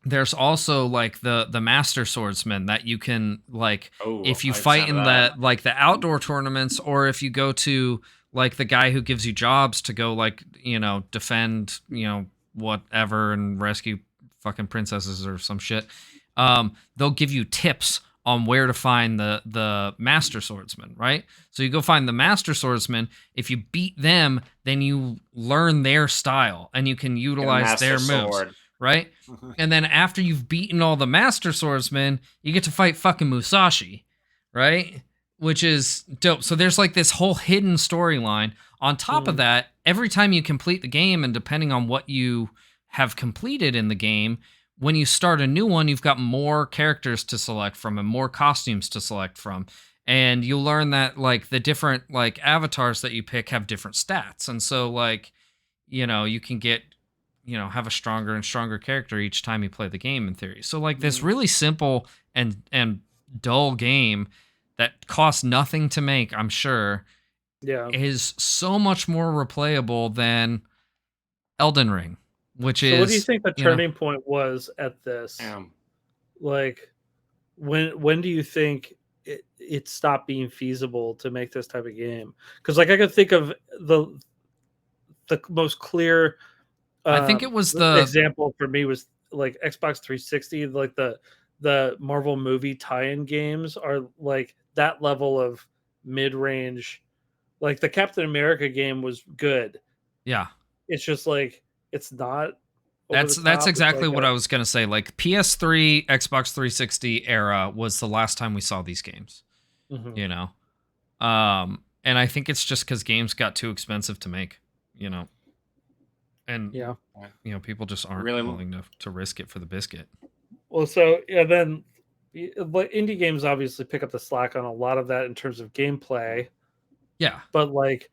there's also like the master swordsman that you can like if you fight in the outdoor tournaments, or if you go to like the guy who gives you jobs to go like, you know, defend, you know, whatever and rescue fucking princesses or some shit. They'll give you tips on where to find the master swordsman, right? So you go find the master swordsman. If you beat them, then you learn their style and you can utilize their moves. Right? And then after you've beaten all the master swordsmen, you get to fight fucking Musashi, right? Which is dope. So there's like this whole hidden storyline. On top of that, every time you complete the game, and depending on what you have completed in the game, when you start a new one, you've got more characters to select from and more costumes to select from. And you'll learn that like the different like avatars that you pick have different stats. And so like, you know, you can get, you know, have a stronger and stronger character each time you play the game in theory. So like this really simple and dull game that costs nothing to make, I'm sure, is so much more replayable than Elden Ring, which is... what do you think the turning point was at this? Like, when do you think it stopped being feasible to make this type of game? Because like I could think of the most clear... I think it was the example for me was like Xbox 360, like the Marvel movie tie-in games are like that level of mid-range. Like the Captain America game was good. Yeah. It's just like it's not. That's exactly what I was gonna say. Like PS3, Xbox 360 era was the last time we saw these games. You know, and I think it's just because games got too expensive to make. You know. And you know, people just aren't really willing to risk it for the biscuit. Well, so then indie games obviously pick up the slack on a lot of that in terms of gameplay. Yeah, but like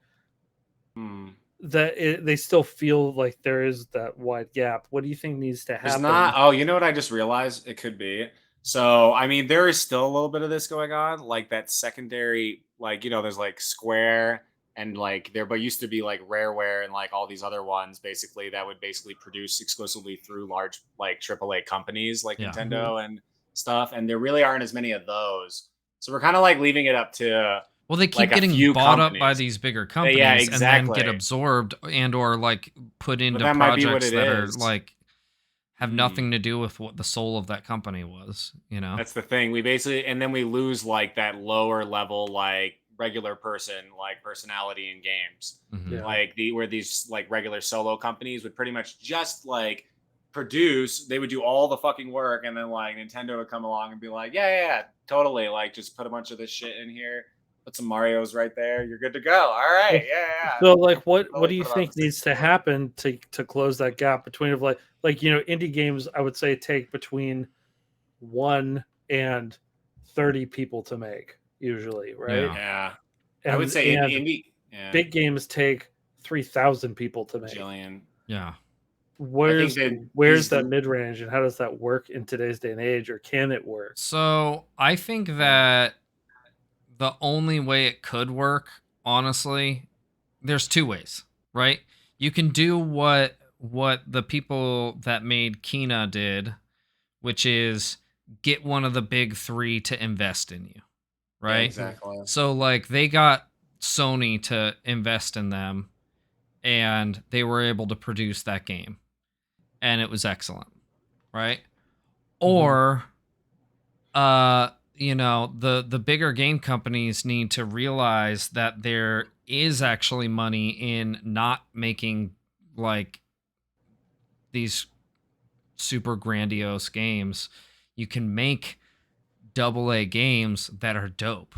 they still feel like there is that wide gap. What do you think needs to happen? There's not. Oh, you know what I just realized it could be. So I mean, there is still a little bit of this going on, like that secondary, like, you know, there's like Square. And like there, but used to be like Rareware and like all these other ones basically that would basically produce exclusively through large like AAA companies like Nintendo and stuff. And there really aren't as many of those. So we're kind of like leaving it up to they keep like getting bought up by these bigger companies and then get absorbed and or like put into projects that are like have nothing to do with what the soul of that company was. You know, that's the thing. We basically and then we lose like that lower level like regular person like personality in games, like where these like regular solo companies would pretty much just like produce, they would do all the fucking work, and then like Nintendo would come along and be like, yeah, totally, like just put a bunch of this shit in here, put some Marios right there, you're good to go. All right, yeah. So like what do you think needs to happen to close that gap between of like you know, indie games I would say take between 1 and 30 people to make usually, right? Yeah. I would say indie big games take 3,000 people to make. Yeah. Where's that mid-range, and how does that work in today's day and age, or can it work? So I think that the only way it could work honestly, there's two ways, right? You can do what the people that made Kina did, which is get one of the big three to invest in you, right? Yeah, exactly. So like they got Sony to invest in them, and they were able to produce that game, and it was excellent, right? Or the bigger game companies need to realize that there is actually money in not making like these super grandiose games. You can make AA games that are dope.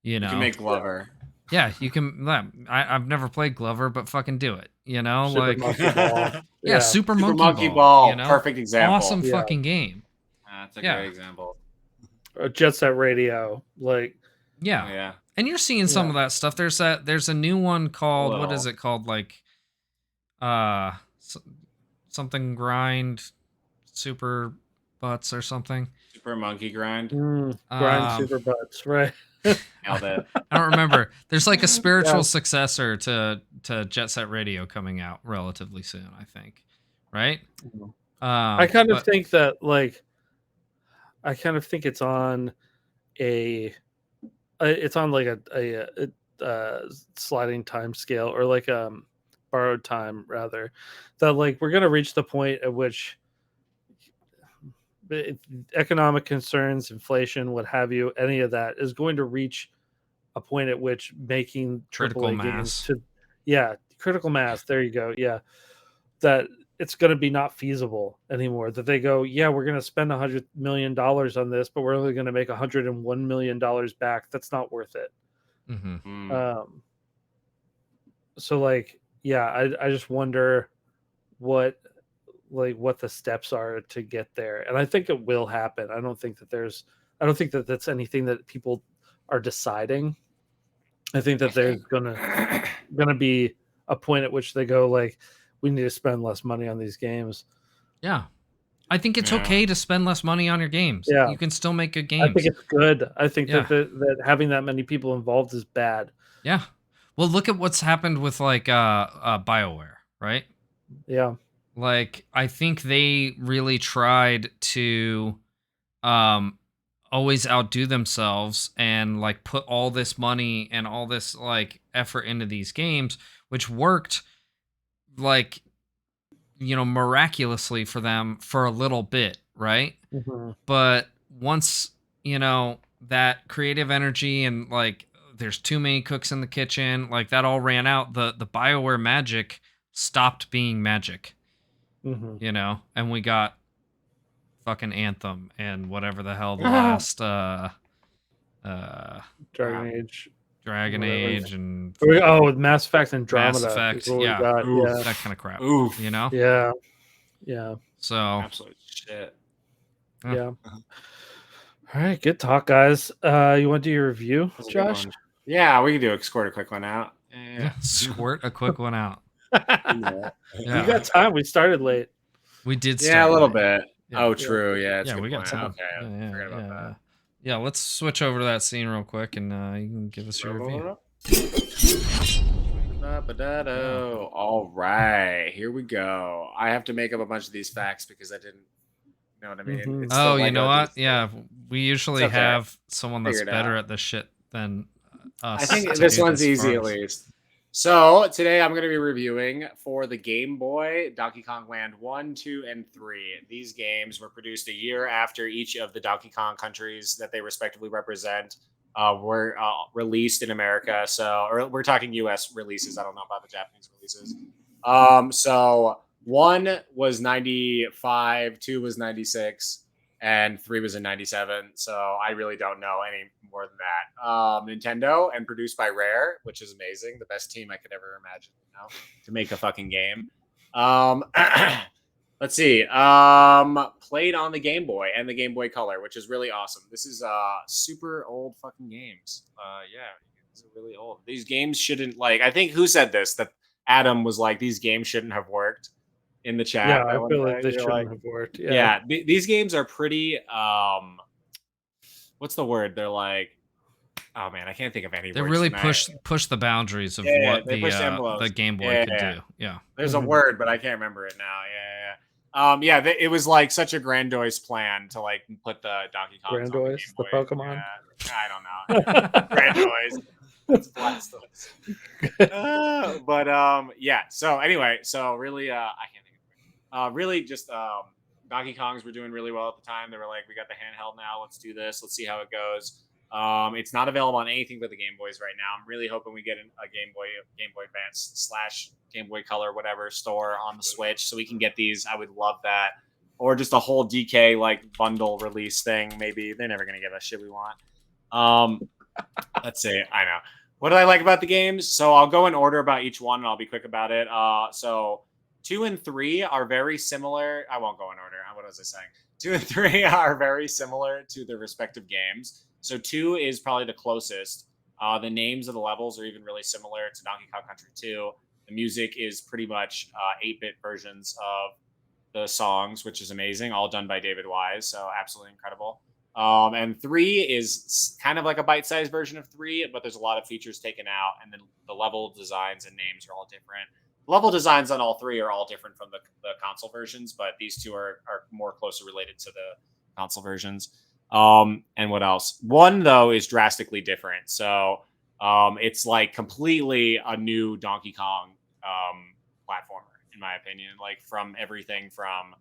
You can make Glover. Yeah, you can. I've never played Glover, but fucking do it. Super Monkey Ball. Yeah, Super Monkey Ball. Perfect example. Awesome fucking game. That's a great example. Jet Set Radio, like. Yeah. And you're seeing some of that stuff. There's a new one called, what is it called? Like, something grind, super butts or something. Super Monkey Grind. Grind super butts, right? Nailed it. I don't remember. There's like a spiritual successor to Jet Set Radio coming out relatively soon, I think. Right? I kind of think that it's on a sliding time scale, or like borrowed time rather, that like we're gonna reach the point at which economic concerns, inflation, what have you, any of that is going to reach a point at which making critical mass critical mass, there you go, that it's going to be not feasible anymore, that they go, we're going to spend $100 million on this, but we're only going to make $101 million back. That's not worth it. So like, I just wonder what the steps are to get there, and I think it will happen. I don't think that that's anything that people are deciding. I think that there's gonna be a point at which they go like, we need to spend less money on these games. Yeah, I think it's okay to spend less money on your games. Yeah, you can still make good games. I think it's good. I think that having that many people involved is bad. Yeah. Well, look at what's happened with like BioWare, right? Yeah. Like, I think they really tried to always outdo themselves and like put all this money and all this like effort into these games, which worked like, miraculously for them for a little bit, right? But once, that creative energy and like there's too many cooks in the kitchen, like that all ran out, the BioWare magic stopped being magic. And we got fucking Anthem and whatever the hell the last Dragon Age and with Mass Effect Andromeda. Mass Effect, that kind of crap. Yeah. So absolute shit. Yeah. All right, good talk, guys. You want to do your review, Josh? Yeah, we can do squirt a quick one out. Squirt a quick one out. You got time. We started late. We did start a little late. bit. True. Yeah, we got time. Okay, forgot about that. Yeah, let's switch over to that scene real quick, and you can give us your review. All right, here we go. I have to make up a bunch of these facts because I didn't know what I mean. Oh, you know what? Yeah, we usually have someone that's better at this shit than us. I think this one's easy at least. So today I'm going to be reviewing for the Game Boy Donkey Kong Land 1, 2, and 3. These games were produced a year after each of the Donkey Kong countries that they respectively represent were released in America. Or we're talking U.S. releases. I don't know about the Japanese releases. So 1 was 95, 2 was 96, and 3 was in 97. So I really don't know any more than that. Nintendo, and produced by Rare, which is amazing. The best team I could ever imagine, to make a fucking game. Let's see. Played on the Game Boy and the Game Boy Color, which is really awesome. This is super old fucking games. These are really old. These games shouldn't, I think, who said this? That Adam was like, these games shouldn't have worked. In the chat, I feel like they shouldn't have worked. These games are pretty. What's the word? They're like oh man, I can't think of any. They words really tonight. push the boundaries of Yeah, what they push the the envelopes. Game Boy could do. Yeah. There's a word, but I can't remember it now. It was like such a grandiose plan to like put the Donkey Kong on the Game Grandiose, the Boy. Pokemon. Yeah, I don't know. Grandiose. It's blasphemous. So anyway, so really, I can't think of it. Really, just Donkey Kongs were doing really well at the time. They were like, we got the handheld now. Let's do this. Let's see how it goes. It's not available on anything but the Game Boys right now. I'm really hoping we get a Game Boy Advance / Game Boy Color, whatever store on the Switch, so we can get these. I would love that, or just a whole DK like bundle release thing. Maybe they're never gonna give us shit we want. Let's see. I know. What do I like about the games? So I'll go in order about each one, and I'll be quick about it. So 2 and 3 are very similar. I won't go in order. What was I saying? 2 and 3 are very similar to their respective games. So 2 is probably the closest. The names of the levels are even really similar to Donkey Kong Country 2. The music is pretty much 8-bit versions of the songs, which is amazing, all done by David Wise. So absolutely incredible. And 3 is kind of like a bite-sized version of 3, but there's a lot of features taken out, and then the level designs and names are all different. Level designs on all 3 are all different from the console versions, but these 2 are more closely related to the console versions. And what else? 1 though is drastically different. So it's like completely a new Donkey Kong platformer, in my opinion. Like from everything from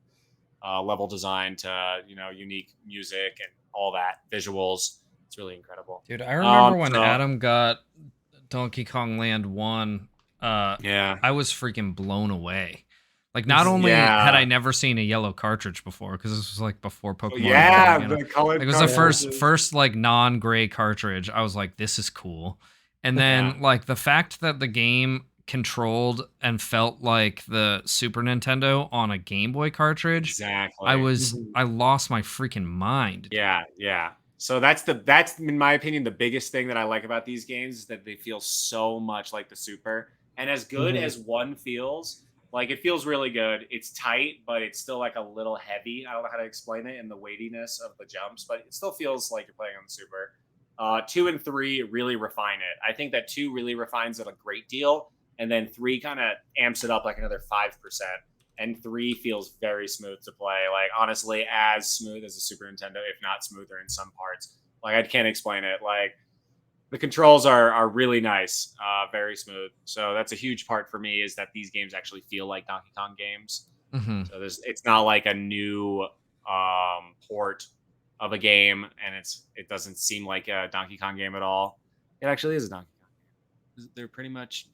level design to unique music and all that visuals. It's really incredible. Dude, I remember when Adam got Donkey Kong Land 1. I was freaking blown away. Like, not only had I never seen a yellow cartridge before, because this was like before Pokemon. The colored. It was the first like non-gray cartridge. I was like, this is cool. And then like the fact that the game controlled and felt like the Super Nintendo on a Game Boy cartridge. Exactly. I lost my freaking mind. Yeah. So that's in my opinion the biggest thing that I like about these games is that they feel so much like the Super. And as good as 1 feels, like it feels really good. It's tight, but it's still like a little heavy. I don't know how to explain it in the weightiness of the jumps, but it still feels like you're playing on the Super. 2 and 3 really refine it. I think that 2 really refines it a great deal, and then 3 kind of amps it up like another 5%. And 3 feels very smooth to play. Like honestly, as smooth as the Super Nintendo, if not smoother in some parts. Like I can't explain it. Like the controls are really nice, very smooth. So that's a huge part for me is that these games actually feel like Donkey Kong games. Mm-hmm. So it's not like a new port of a game, and it doesn't seem like a Donkey Kong game at all. It actually is a Donkey Kong game. They're pretty much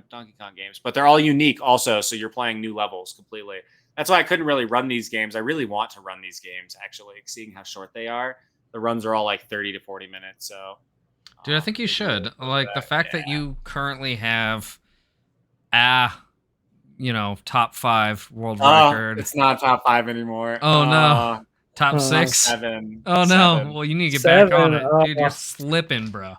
Donkey Kong games, but they're all unique also. So you're playing new levels completely. That's why I couldn't really run these games. I really want to run these games actually, seeing how short they are. The runs are all like 30 to 40 minutes. So. Dude, I think you should. Like the fact that you currently have top 5 world record. It's not top 5 anymore. Oh no. Top 6. 7. Oh no. Well, you need to get back on it. Dude, you're slipping, bro.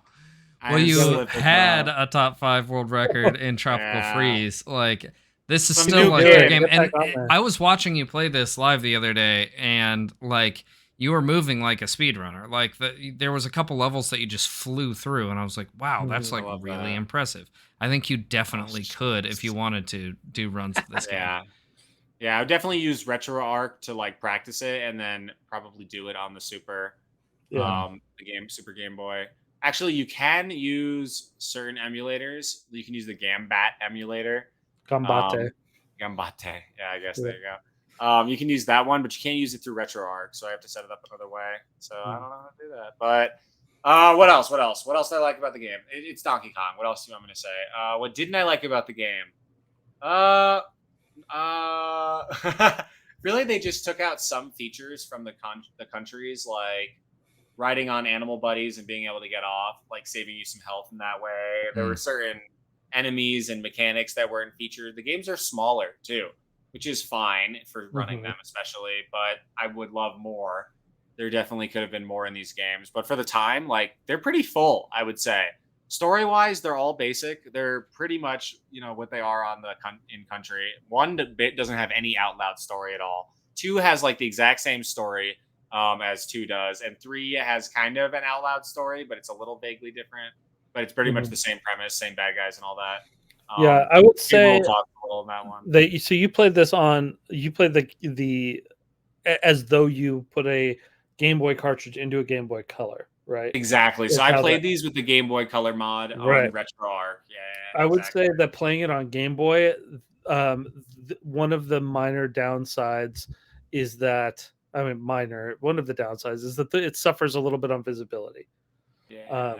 Well, you had a top 5 world record in Tropical Freeze. Like this is still like your game. And I was watching you play this live the other day, and like you were moving like a speedrunner. Like there was a couple levels that you just flew through, and I was like, wow, that's like really impressive. I think you definitely could if you wanted to do runs of this game. Yeah, I would definitely use RetroArch to like practice it, and then probably do it on the Super, the Super Game Boy. Actually, you can use certain emulators. You can use the Gambat emulator. Gambate. Yeah, I guess there you go. You can use that one, but you can't use it through RetroArch, so I have to set it up another way. So I don't know how to do that. But what else? What else do I like about the game? It's Donkey Kong. What else do you want me to say? What didn't I like about the game? Really, they just took out some features from the countries, like riding on animal buddies and being able to get off, like saving you some health in that way. There were certain enemies and mechanics that weren't featured. The games are smaller too, which is fine for running them, especially, but I would love more. There definitely could have been more in these games, but for the time, like they're pretty full, I would say. Story-wise, they're all basic. They're pretty much, what they are on in country. 1 bit doesn't have any out loud story at all. 2 has like the exact same story. as 2 does, and 3 has kind of an out loud story, but it's a little vaguely different. But it's pretty much the same premise, same bad guys and all that. Yeah, I would say we'll talk a little on that one. So you played the as though you put a Game Boy cartridge into a Game Boy Color, right? Exactly. So I played these with the Game Boy Color mod on RetroArch. Yeah, I would say that playing it on Game Boy, one of the minor downsides is that one of the downsides is that it suffers a little bit on visibility. Yeah.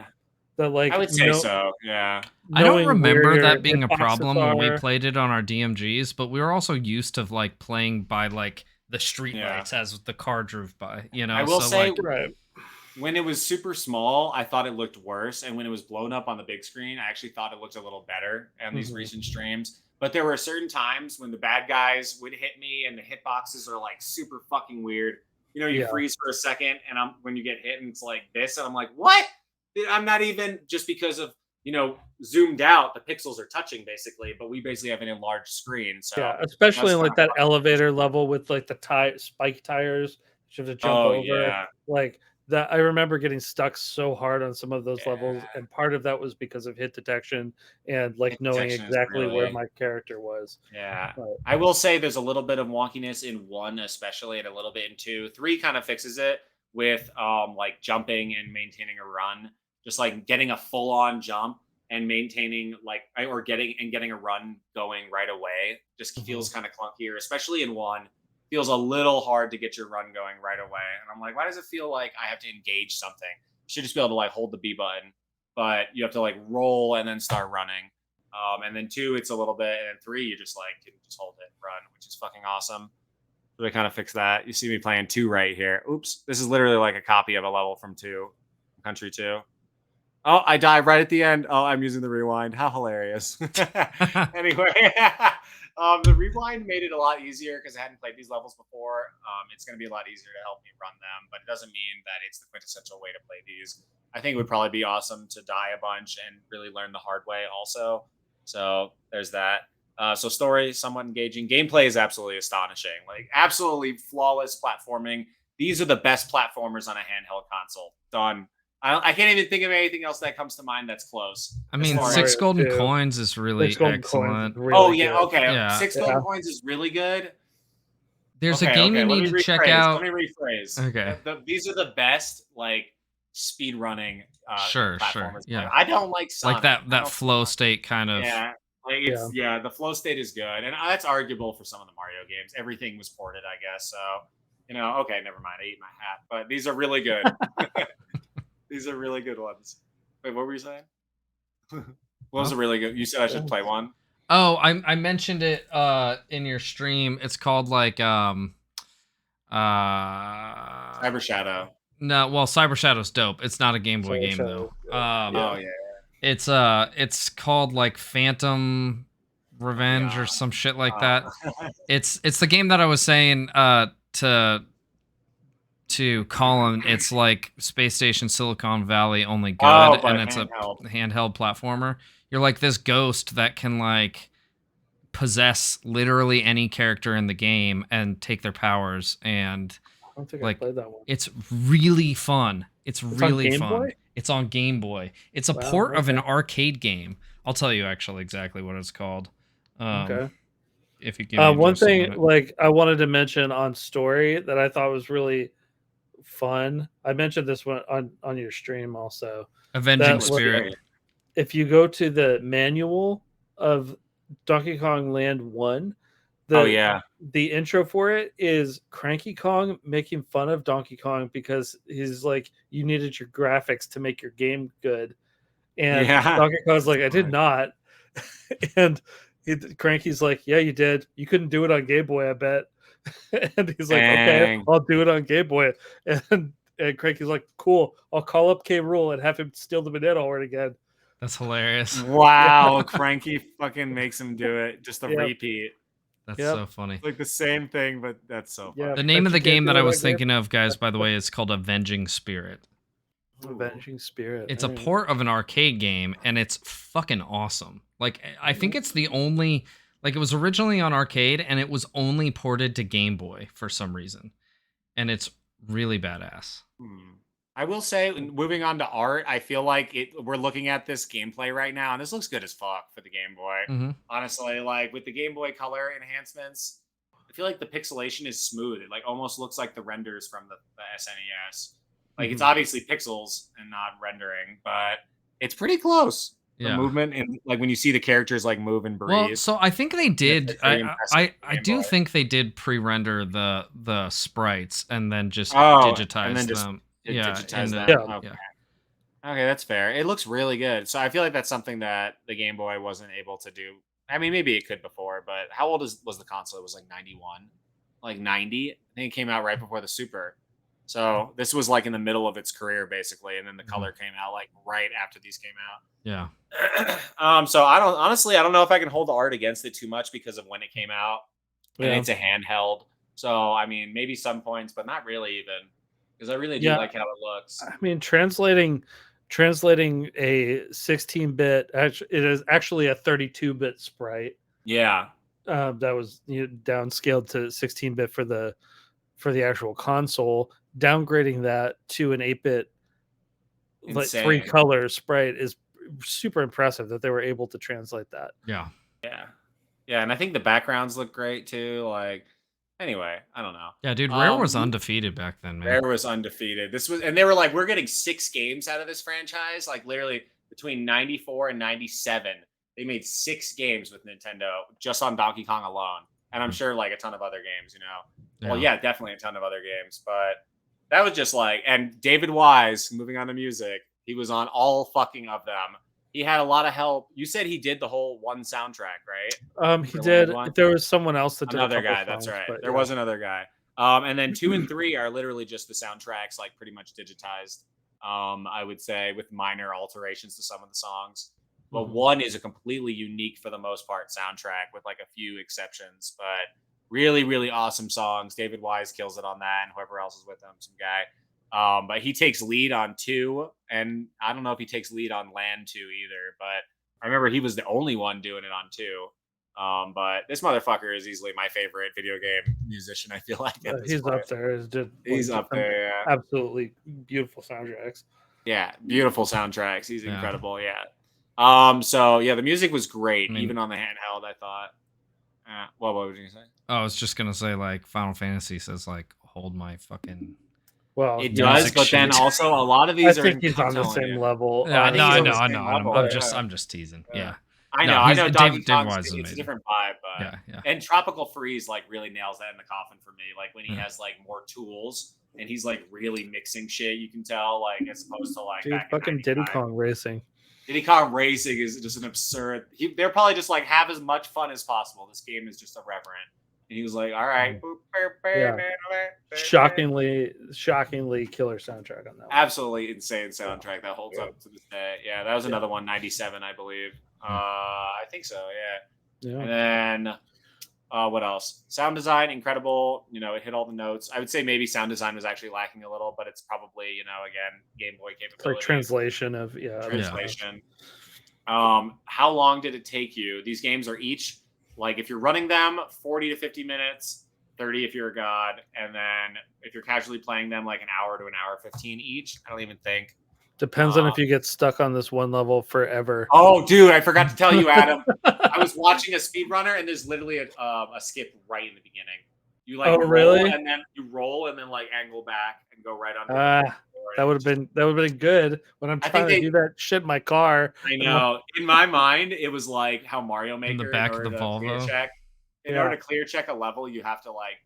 That I would say so. Yeah. I don't remember that being a problem when we played it on our DMGs, but we were also used to like playing by like the street lights as the car drove by. You know, I will say when it was super small, I thought it looked worse, and when it was blown up on the big screen, I actually thought it looked a little better on these recent streams. But there were certain times when the bad guys would hit me, and the hitboxes are like super fucking weird. You know, you freeze for a second, and when you get hit, and it's like this, and I'm like, what? I'm not even, just because of, zoomed out, the pixels are touching basically, but we basically have an enlarged screen. So yeah, especially in like that elevator level with like the spike tires, you have to jump over. Yeah. Like that, I remember getting stuck so hard on some of those levels, and part of that was because of hit detection and like knowing exactly where my character was. Yeah, but I will say there's a little bit of wonkiness in 1, especially, and a little bit in 2. 3 kind of fixes it with like jumping and maintaining a run. Just like getting a full-on jump and maintaining getting a run going right away just feels kind of clunkier, especially in 1. Feels a little hard to get your run going right away. And I'm like, why does it feel like I have to engage something? You should just be able to like hold the B button, but you have to like roll and then start running. And then 2, it's a little bit, and then 3, you just like can just hold it and run, which is fucking awesome. So they kind of fix that. You see me playing 2 right here. Oops, this is literally like a copy of a level from 2, Country 2. Oh, I died right at the end. Oh, I'm using the rewind. How hilarious. Anyway, the rewind made it a lot easier because I hadn't played these levels before. It's going to be a lot easier to help me run them, but it doesn't mean that it's the quintessential way to play these. I think it would probably be awesome to die a bunch and really learn the hard way also. So there's that. So story, somewhat engaging. Gameplay is absolutely astonishing. Like absolutely flawless platforming. These are the best platformers on a handheld console. Done. I can't even think of anything else that comes to mind that's close. I mean, 6 golden coins is really excellent. Okay. Yeah. 6 golden coins is really good. There's a game you need to check out. Let me rephrase. Okay. These are the best, like, speed running sure. Yeah. I don't like Sonic. Like that flow state kind of. Yeah. Like the flow state is good. And that's arguable for some of the Mario games. Everything was ported, I guess. So, okay, never mind. I ate my hat. But these are really good. These are really good ones. Wait, what were you saying? What was a really good? You said I should play one. Oh, I mentioned it in your stream. It's called like Cyber Shadow. No, well, Cyber Shadow's dope. It's not a Game Boy game though. It's called like Phantom Revenge or some shit like that. It's the game that I was saying to Colin, it's like Space Station Silicon Valley, only good, and it's a handheld platformer. You're like this ghost that can like possess literally any character in the game and take their powers, and I don't think I played that one. It's really fun. It's really fun. It's on Game Boy. It's a port of an arcade game. I'll tell you actually exactly what it's called. Okay. If you give me one thing like I wanted to mention on story that I thought was really fun. I mentioned this one on your stream also. Avenging Spirit. If you go to the manual of Donkey Kong Land 1, the intro for it is Cranky Kong making fun of Donkey Kong because he's like, you needed your graphics to make your game good. And Donkey Kong's like, I did not. And Cranky's like, yeah, you did. You couldn't do it on Game Boy, I bet. And he's like, okay, I'll do it on Game Boy. And Cranky's like, cool, I'll call up K. Rool and have him steal the banana horn again. That's hilarious. Wow, Cranky fucking makes him do it. Just a repeat. That's so funny. Like the same thing, but that's so funny. The name of the game that I was thinking of, guys, by the way, is called Avenging Spirit. Avenging Spirit. It's a port of an arcade game, and it's fucking awesome. Like, I think it's the only... Like, it was originally on arcade, and it was only ported to Game Boy for some reason. And it's really badass. I will say, moving on to art, I feel like we're looking at this gameplay right now, and this looks good as fuck for the Game Boy. Honestly, like with the Game Boy Color enhancements, I feel like the pixelation is smooth. It like almost looks like the renders from the SNES. Like it's obviously pixels and not rendering, but it's pretty close. The movement and like when you see the characters like move and breathe. Well, so I think they did. I do think they did pre-render the sprites and then just digitize them. Digitize them. Okay. Okay, that's fair. It looks really good. So I feel like that's something that the Game Boy wasn't able to do. I mean, maybe it could before, but how old was the console? It was like 91, like 90. I think it came out right before the Super. So this was like in the middle of its career, basically, and then the Color came out like right after these came out. Yeah. So I don't know if I can hold the art against it too much because of when it came out, and it's a handheld. So I mean, maybe some points, but not really even, because I really do like how it looks. I mean, translating a 16-bit, it is actually a 32-bit sprite. Yeah. That was downscaled to 16-bit for the actual console. Downgrading that to an 8-bit, like 3-color sprite is super impressive that they were able to translate that. Yeah. And I think the backgrounds look great too. Like, anyway, I don't know. Yeah, dude, Rare was undefeated back then, man. Rare was undefeated. And they were like, we're getting 6 games out of this franchise. Like, literally between 94 and 97, they made 6 games with Nintendo just on Donkey Kong alone. And I'm sure like a ton of other games, Well, yeah, definitely a ton of other games, but that was just like, and David Wise, moving on to music, he was on all fucking of them. He had a lot of help. You said he did the whole one soundtrack, right? He did. There was someone else that did another guy. That's right. There was another guy. And then 2 and 3 are literally just the soundtracks, like pretty much digitized. I would say with minor alterations to some of the songs. But 1 is a completely unique, for the most part, soundtrack with like a few exceptions. But really, really awesome songs. David Wise kills it on that, and whoever else is with him, some guy. But he takes lead on 2, and I don't know if he takes lead on Land 2 either, but I remember he was the only one doing it on 2. But this motherfucker is easily my favorite video game musician, I feel like. He's up there. He's up there, yeah. Absolutely beautiful soundtracks. Yeah, beautiful soundtracks. He's incredible, yeah. So yeah, the music was great, even on the handheld, I thought. What were you saying? Oh, I was just gonna say, like, Final Fantasy says, like, hold my fucking. Well, it does, but then also a lot of these I think he's on the same level. Yeah, I know. I'm just teasing. Yeah. I know. David Wise it's a different vibe, but and Tropical Freeze like really nails that in the coffin for me. Like when he has like more tools and he's like really mixing shit, you can tell, like, as opposed to like fucking Diddy Kong Racing. Diddy Kong Racing is just an absurd. They're probably just like, have as much fun as possible. This game is just irreverent. And he was like, all right. Shockingly killer soundtrack on that one. Absolutely insane soundtrack that holds up to this day. Yeah, that was another one, 97, I believe. I think so, yeah. And then what else? Sound design, incredible. It hit all the notes. I would say maybe sound design was actually lacking a little, but it's probably, again, Game Boy capability. It's like translation of, Translation. How long did it take you? These games are each, like, if you're running them, 40 to 50 minutes, 30 if you're a god, and then if you're casually playing them, like an hour to an hour 15 each. I don't even think. Depends on if you get stuck on this one level forever. Oh, dude, I forgot to tell you, Adam. I was watching a speedrunner, and there's literally a skip right in the beginning. You like really? And then you roll and then like angle back and go right on. That would have been good when I'm trying to do that shit in my car. I know. In my mind, it was like how Mario Maker, in the back of the Volvo. In order to clear check a level, you have to like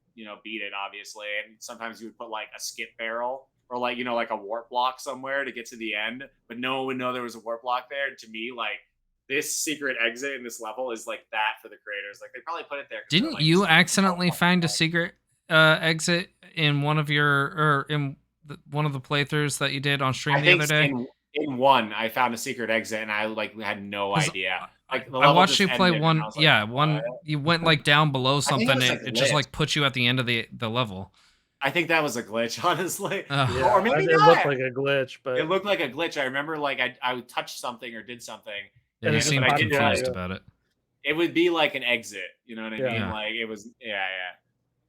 beat it, obviously, and sometimes you would put like a skip barrel or like like a warp block somewhere to get to the end, but no one would know there was a warp block there. And to me, like, this secret exit in this level is like that for the creators. Like, they probably put it there. Didn't like, you accidentally find a secret exit in one of one of the playthroughs that you did on stream the other day? In one, I found a secret exit, and I like had no idea. Like, I watched you play one. Like, you went like down below something, and it just like put you at the end of the level. I think that was a glitch, honestly. Or maybe it looked like a glitch, but it looked like a glitch. I remember like I touched something or did something. Yeah, you seemed confused about it. It would be like an exit. You know what I mean? Like it was.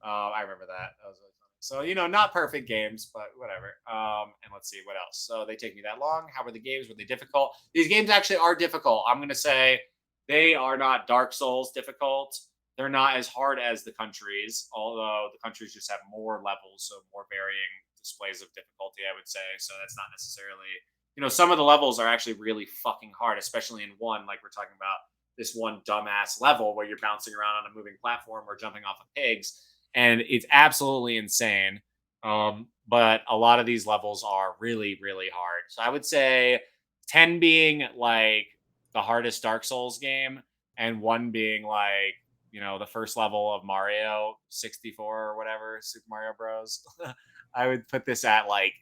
I remember that. That was really So, not perfect games, but whatever. And let's see what else. So they take me that long. How were the games? Were they difficult? These games actually are difficult. I'm going to say they are not Dark Souls difficult. They're not as hard as the countries, although the countries just have more levels, so more varying displays of difficulty, I would say. So that's not necessarily, some of the levels are actually really fucking hard, especially in one, like we're talking about this one dumbass level where you're bouncing around on a moving platform or jumping off of pigs. And it's absolutely insane. But a lot of these levels are really, really hard. So I would say 10 being like the hardest Dark Souls game, and 1 being like, the first level of Mario 64 or whatever, Super Mario Bros. I would put this at like,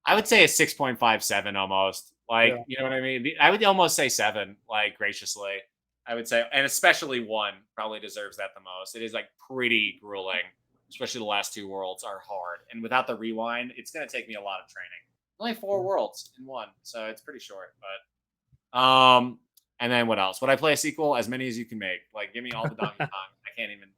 I would say a 6.57 almost. Like, you know what I mean? I would almost say 7, like graciously. I would say, and especially 1 probably deserves that the most. It is like pretty grueling, especially the last 2 worlds are hard. And without the rewind, it's going to take me a lot of training. Only 4 worlds in 1, so it's pretty short. But and then what else? Would I play a sequel? As many as you can make. Like, give me all the Donkey Kong. I can't even.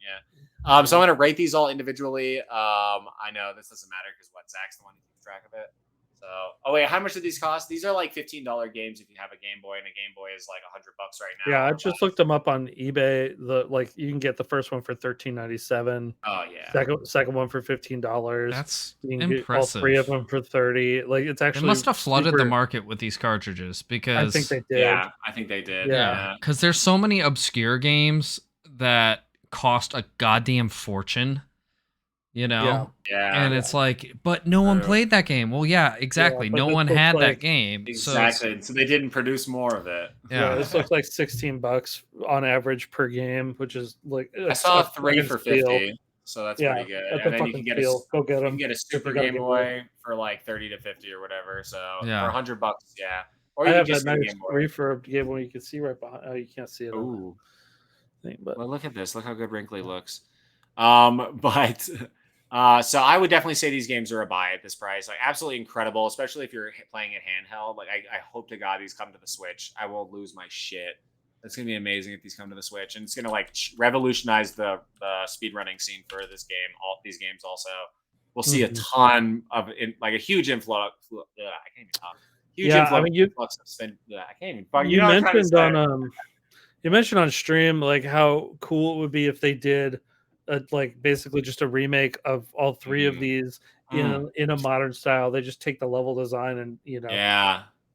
Yeah. So I'm gonna rate these all individually. I know this doesn't matter because Zach's the one who keeps track of it. So, oh wait, how much do these cost? These are like $15 games if you have a Game Boy, and a Game Boy is like $100 right now. Yeah, I just looked them up on eBay. You can get the first one for $13.97. Oh yeah. Second one for $15. That's impressive. All 3 of them for $30. Like, it's actually, they must have flooded the market with these cartridges, because I think they did. Yeah, I think they did. Yeah, because there's so many obscure games that cost a goddamn fortune. Yeah. And it's like, but no one played that game. Well, yeah, exactly. Yeah, no one had that game. Exactly. So they didn't produce more of it. Yeah, this looks like $16 on average per game, which is like, I saw 3 for $50, so that's pretty good. And then you can get go get them. You can get a Super Game Boy for like $30 to $50 or whatever. So for $100, yeah. Or you I have just that get nice refurb Game Boy. You can see right behind. Oh, you can't see it. Ooh. But well, look at this. Look how good Wrinkly looks. So I would definitely say these games are a buy at this price. Like, absolutely incredible, especially if you're playing it handheld. Like, I hope to God these come to the Switch. I will lose my shit. It's gonna be amazing if these come to the Switch, and it's gonna like revolutionize the speedrunning scene for this game. All these games also, we'll see a ton of like a huge influx. I can't even talk. Huge influx. I mean, influx of spin. I can't even. Fuck, you mentioned on you mentioned on stream like how cool it would be if they did like basically just a remake of all 3 of these in a modern style. They just take the level design and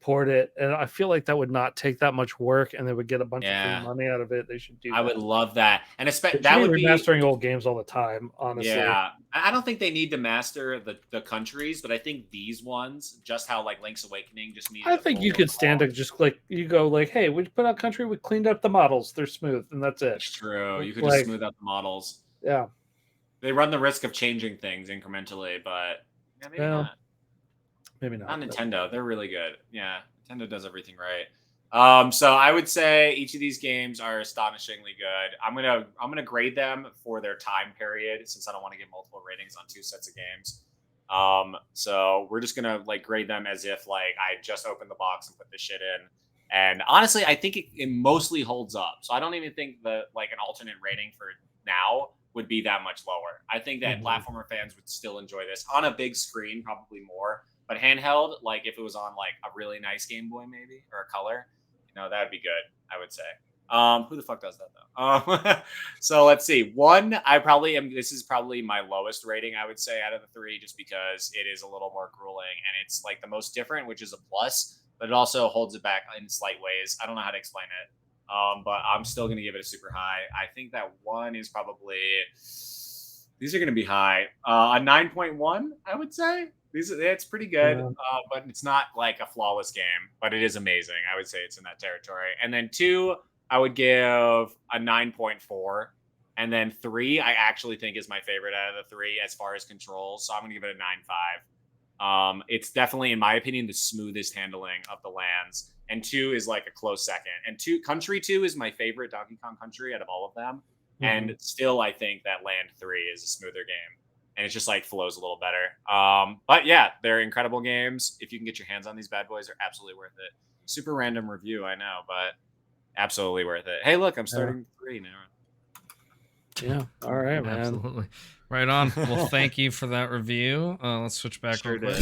port it, and I feel like that would not take that much work, and they would get a bunch of free money out of it. They should do. I would love that, and especially that would be remastering old games all the time. Honestly, yeah, I don't think they need to master the countries, but I think these ones, just how like Link's Awakening, just need. I think you could stand to just like you go like, hey, we put out country, we cleaned up the models, they're smooth, and that's it. It's true. You could just smooth out the models. Yeah, they run the risk of changing things incrementally, but maybe not. Maybe not. Not Nintendo. They're really good. Yeah, Nintendo does everything right. So I would say each of these games are astonishingly good. I'm gonna grade them for their time period, since I don't want to give multiple ratings on 2 sets of games. So we're just gonna like grade them as if like I just opened the box and put this shit in. And honestly, I think it mostly holds up. So I don't even think that like an alternate rating for now would be that much lower. I think that platformer fans would still enjoy this on a big screen, probably more. But handheld, like if it was on like a really nice Game Boy maybe, or a color, that'd be good, I would say. Who the fuck does that though? So let's see. 1, I probably am. This is probably my lowest rating, I would say, out of the 3, just because it is a little more grueling and it's like the most different, which is a plus, but it also holds it back in slight ways. I don't know how to explain it. But I'm still going to give it a super high. I think that 1 is probably, these are going to be high. A 9.1, I would say. It's pretty good, but it's not like a flawless game, but it is amazing. I would say it's in that territory. And then 2, I would give a 9.4. And then 3, I actually think is my favorite out of the 3 as far as controls. So I'm going to give it a 9.5. It's definitely, in my opinion, the smoothest handling of the lands. And 2 is like a close second. And Country 2 is my favorite Donkey Kong Country out of all of them. And still, I think that Land 3 is a smoother game. And it just like flows a little better. But yeah, they're incredible games. If you can get your hands on these bad boys, they're absolutely worth it. Super random review, I know, but absolutely worth it. Hey, look, I'm starting 3 now. Yeah. All right, man. Absolutely. Right on. Well, thank you for that review. Let's switch back real quick.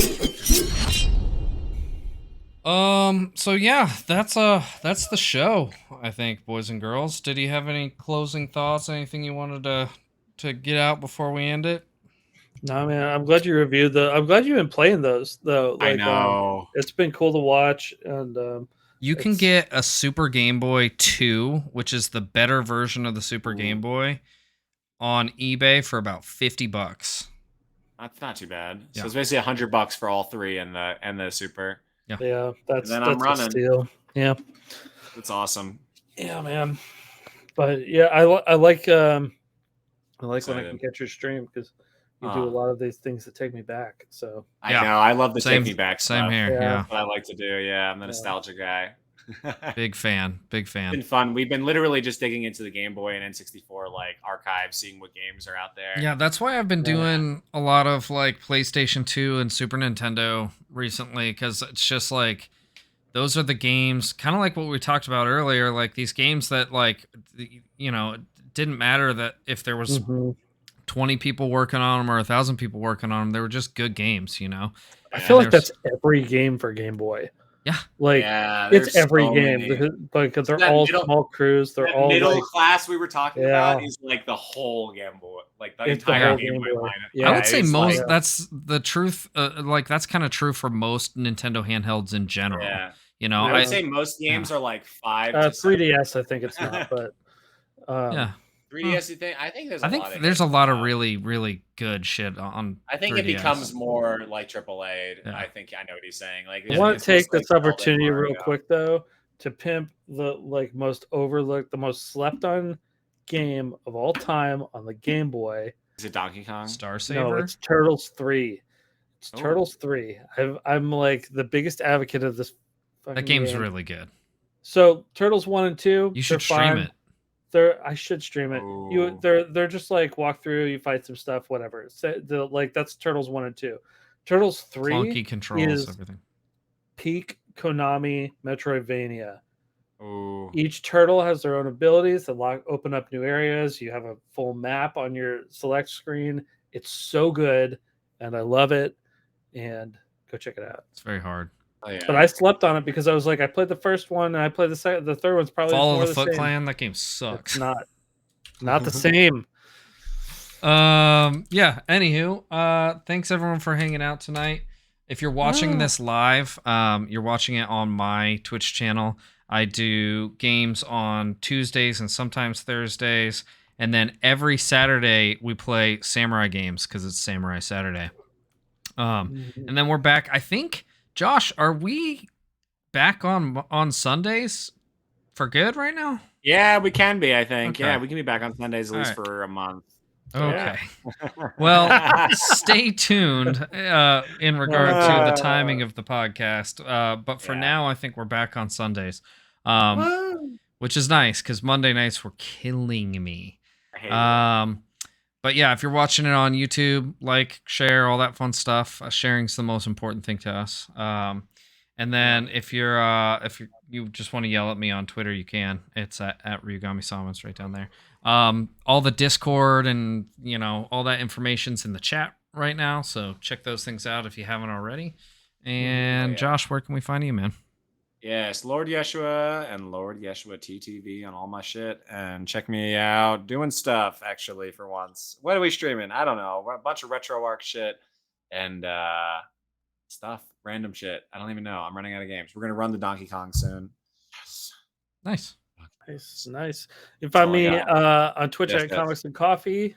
So yeah, that's the show, I think, boys and girls. Did you have any closing thoughts? Anything you wanted to get out before we end it? No, man, I'm glad you reviewed I'm glad you've been playing those though. I know. It's been cool to watch, and you can get a Super Game Boy 2, which is the better version of the Super Game Boy, on eBay for about $50. That's not too bad. Yeah. So it's basically $100 for all three and the Super. Yeah, that's I'm running. a steal. Yeah, it's awesome. Yeah, man. But yeah, I like when I can catch your stream because you do a lot of these things that take me back. So I know I love the take me back. Same stuff. here. Yeah, that's what I like to do. Yeah, I'm the nostalgia guy. Big fan. It's been fun. We've been literally just digging into the Game Boy and N64 like archives, seeing what games are out there. Yeah, that's why I've been doing a lot of like PlayStation 2 and Super Nintendo recently, because it's just like those are the games, kind of like what we talked about earlier, like these games that like, you know, it didn't matter that if there was 20 people working on them or 1,000 people working on them, they were just good games, you know. I feel like that's every game for Game Boy. Yeah, like it's every game because they're all small crews. They're all middle class. We were talking about is like the whole Game Boy, like the entire Game Boy line. Yeah, I would say most. That's the truth. Like that's kind of true for most Nintendo handhelds in general. Yeah, you know, I would say most games are like 5. 3DS, I think it's not, but yeah. 3DS, you think? I think there's a lot of really, really good shit on. I think 3DS. It becomes more like AAA. Yeah. I think I know what he's saying. Like, I want to take this opportunity real quick though to pimp the most overlooked, the most slept on game of all time on the Game Boy. Is it Donkey Kong? Star Saver? No, it's Turtles 3. It's Turtles 3. I'm like the biggest advocate of this. That game's game. Really good. So Turtles 1 and 2. You should stream it. I should stream it. They're just like walk through, you fight some stuff, whatever. So that's Turtles 1 and 2. Turtles 3 clunky controls, everything. Peak Konami Metroidvania. Ooh. Each turtle has their own abilities that open up new areas. You have a full map on your select screen. It's so good, and I love it. And go check it out. It's very hard. Oh, yeah. But I slept on it because I was like, I played the first one and I played the second. The third one's probably Follow more the Foot same. Clan. That game sucks. It's not the same. Yeah. Anywho, thanks everyone for hanging out tonight. If you're watching this live, you're watching it on my Twitch channel. I do games on Tuesdays and sometimes Thursdays, and then every Saturday we play Samurai games because it's Samurai Saturday. And then we're back. I think. Josh, are we back on Sundays for good right now? Yeah, we can be, I think. Okay. Yeah, we can be back on Sundays at least for a month. Okay. Yeah. Well, stay tuned in regard to the timing of the podcast. But for now, I think we're back on Sundays, which is nice because Monday nights were killing me. But yeah, if you're watching it on YouTube, like, share, all that fun stuff. Sharing's the most important thing to us. And then if you just want to yell at me on Twitter, you can. It's at Ryugami Sama right down there. All the Discord and all that information's in the chat right now. So check those things out if you haven't already. And Josh, where can we find you, man? Yes, Lord Yeshua and Lord Yeshua TTV on all my shit. And check me out doing stuff, actually, for once. What are we streaming? I don't know. A bunch of RetroArch shit and stuff. Random shit. I don't even know. I'm running out of games. We're going to run the Donkey Kong soon. Yes. Nice. You can find me on Twitch at Comics and Coffee,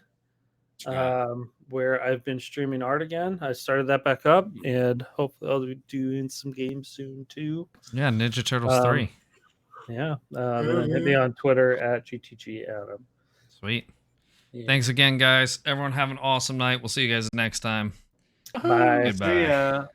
where I've been streaming art again. I started that back up, and hopefully I'll be doing some games soon too. Yeah, Ninja Turtles 3. Yeah. Then hit me on Twitter at GTG Adam. Sweet. Yeah. Thanks again, guys. Everyone have an awesome night. We'll see you guys next time. Bye. Goodbye. See ya.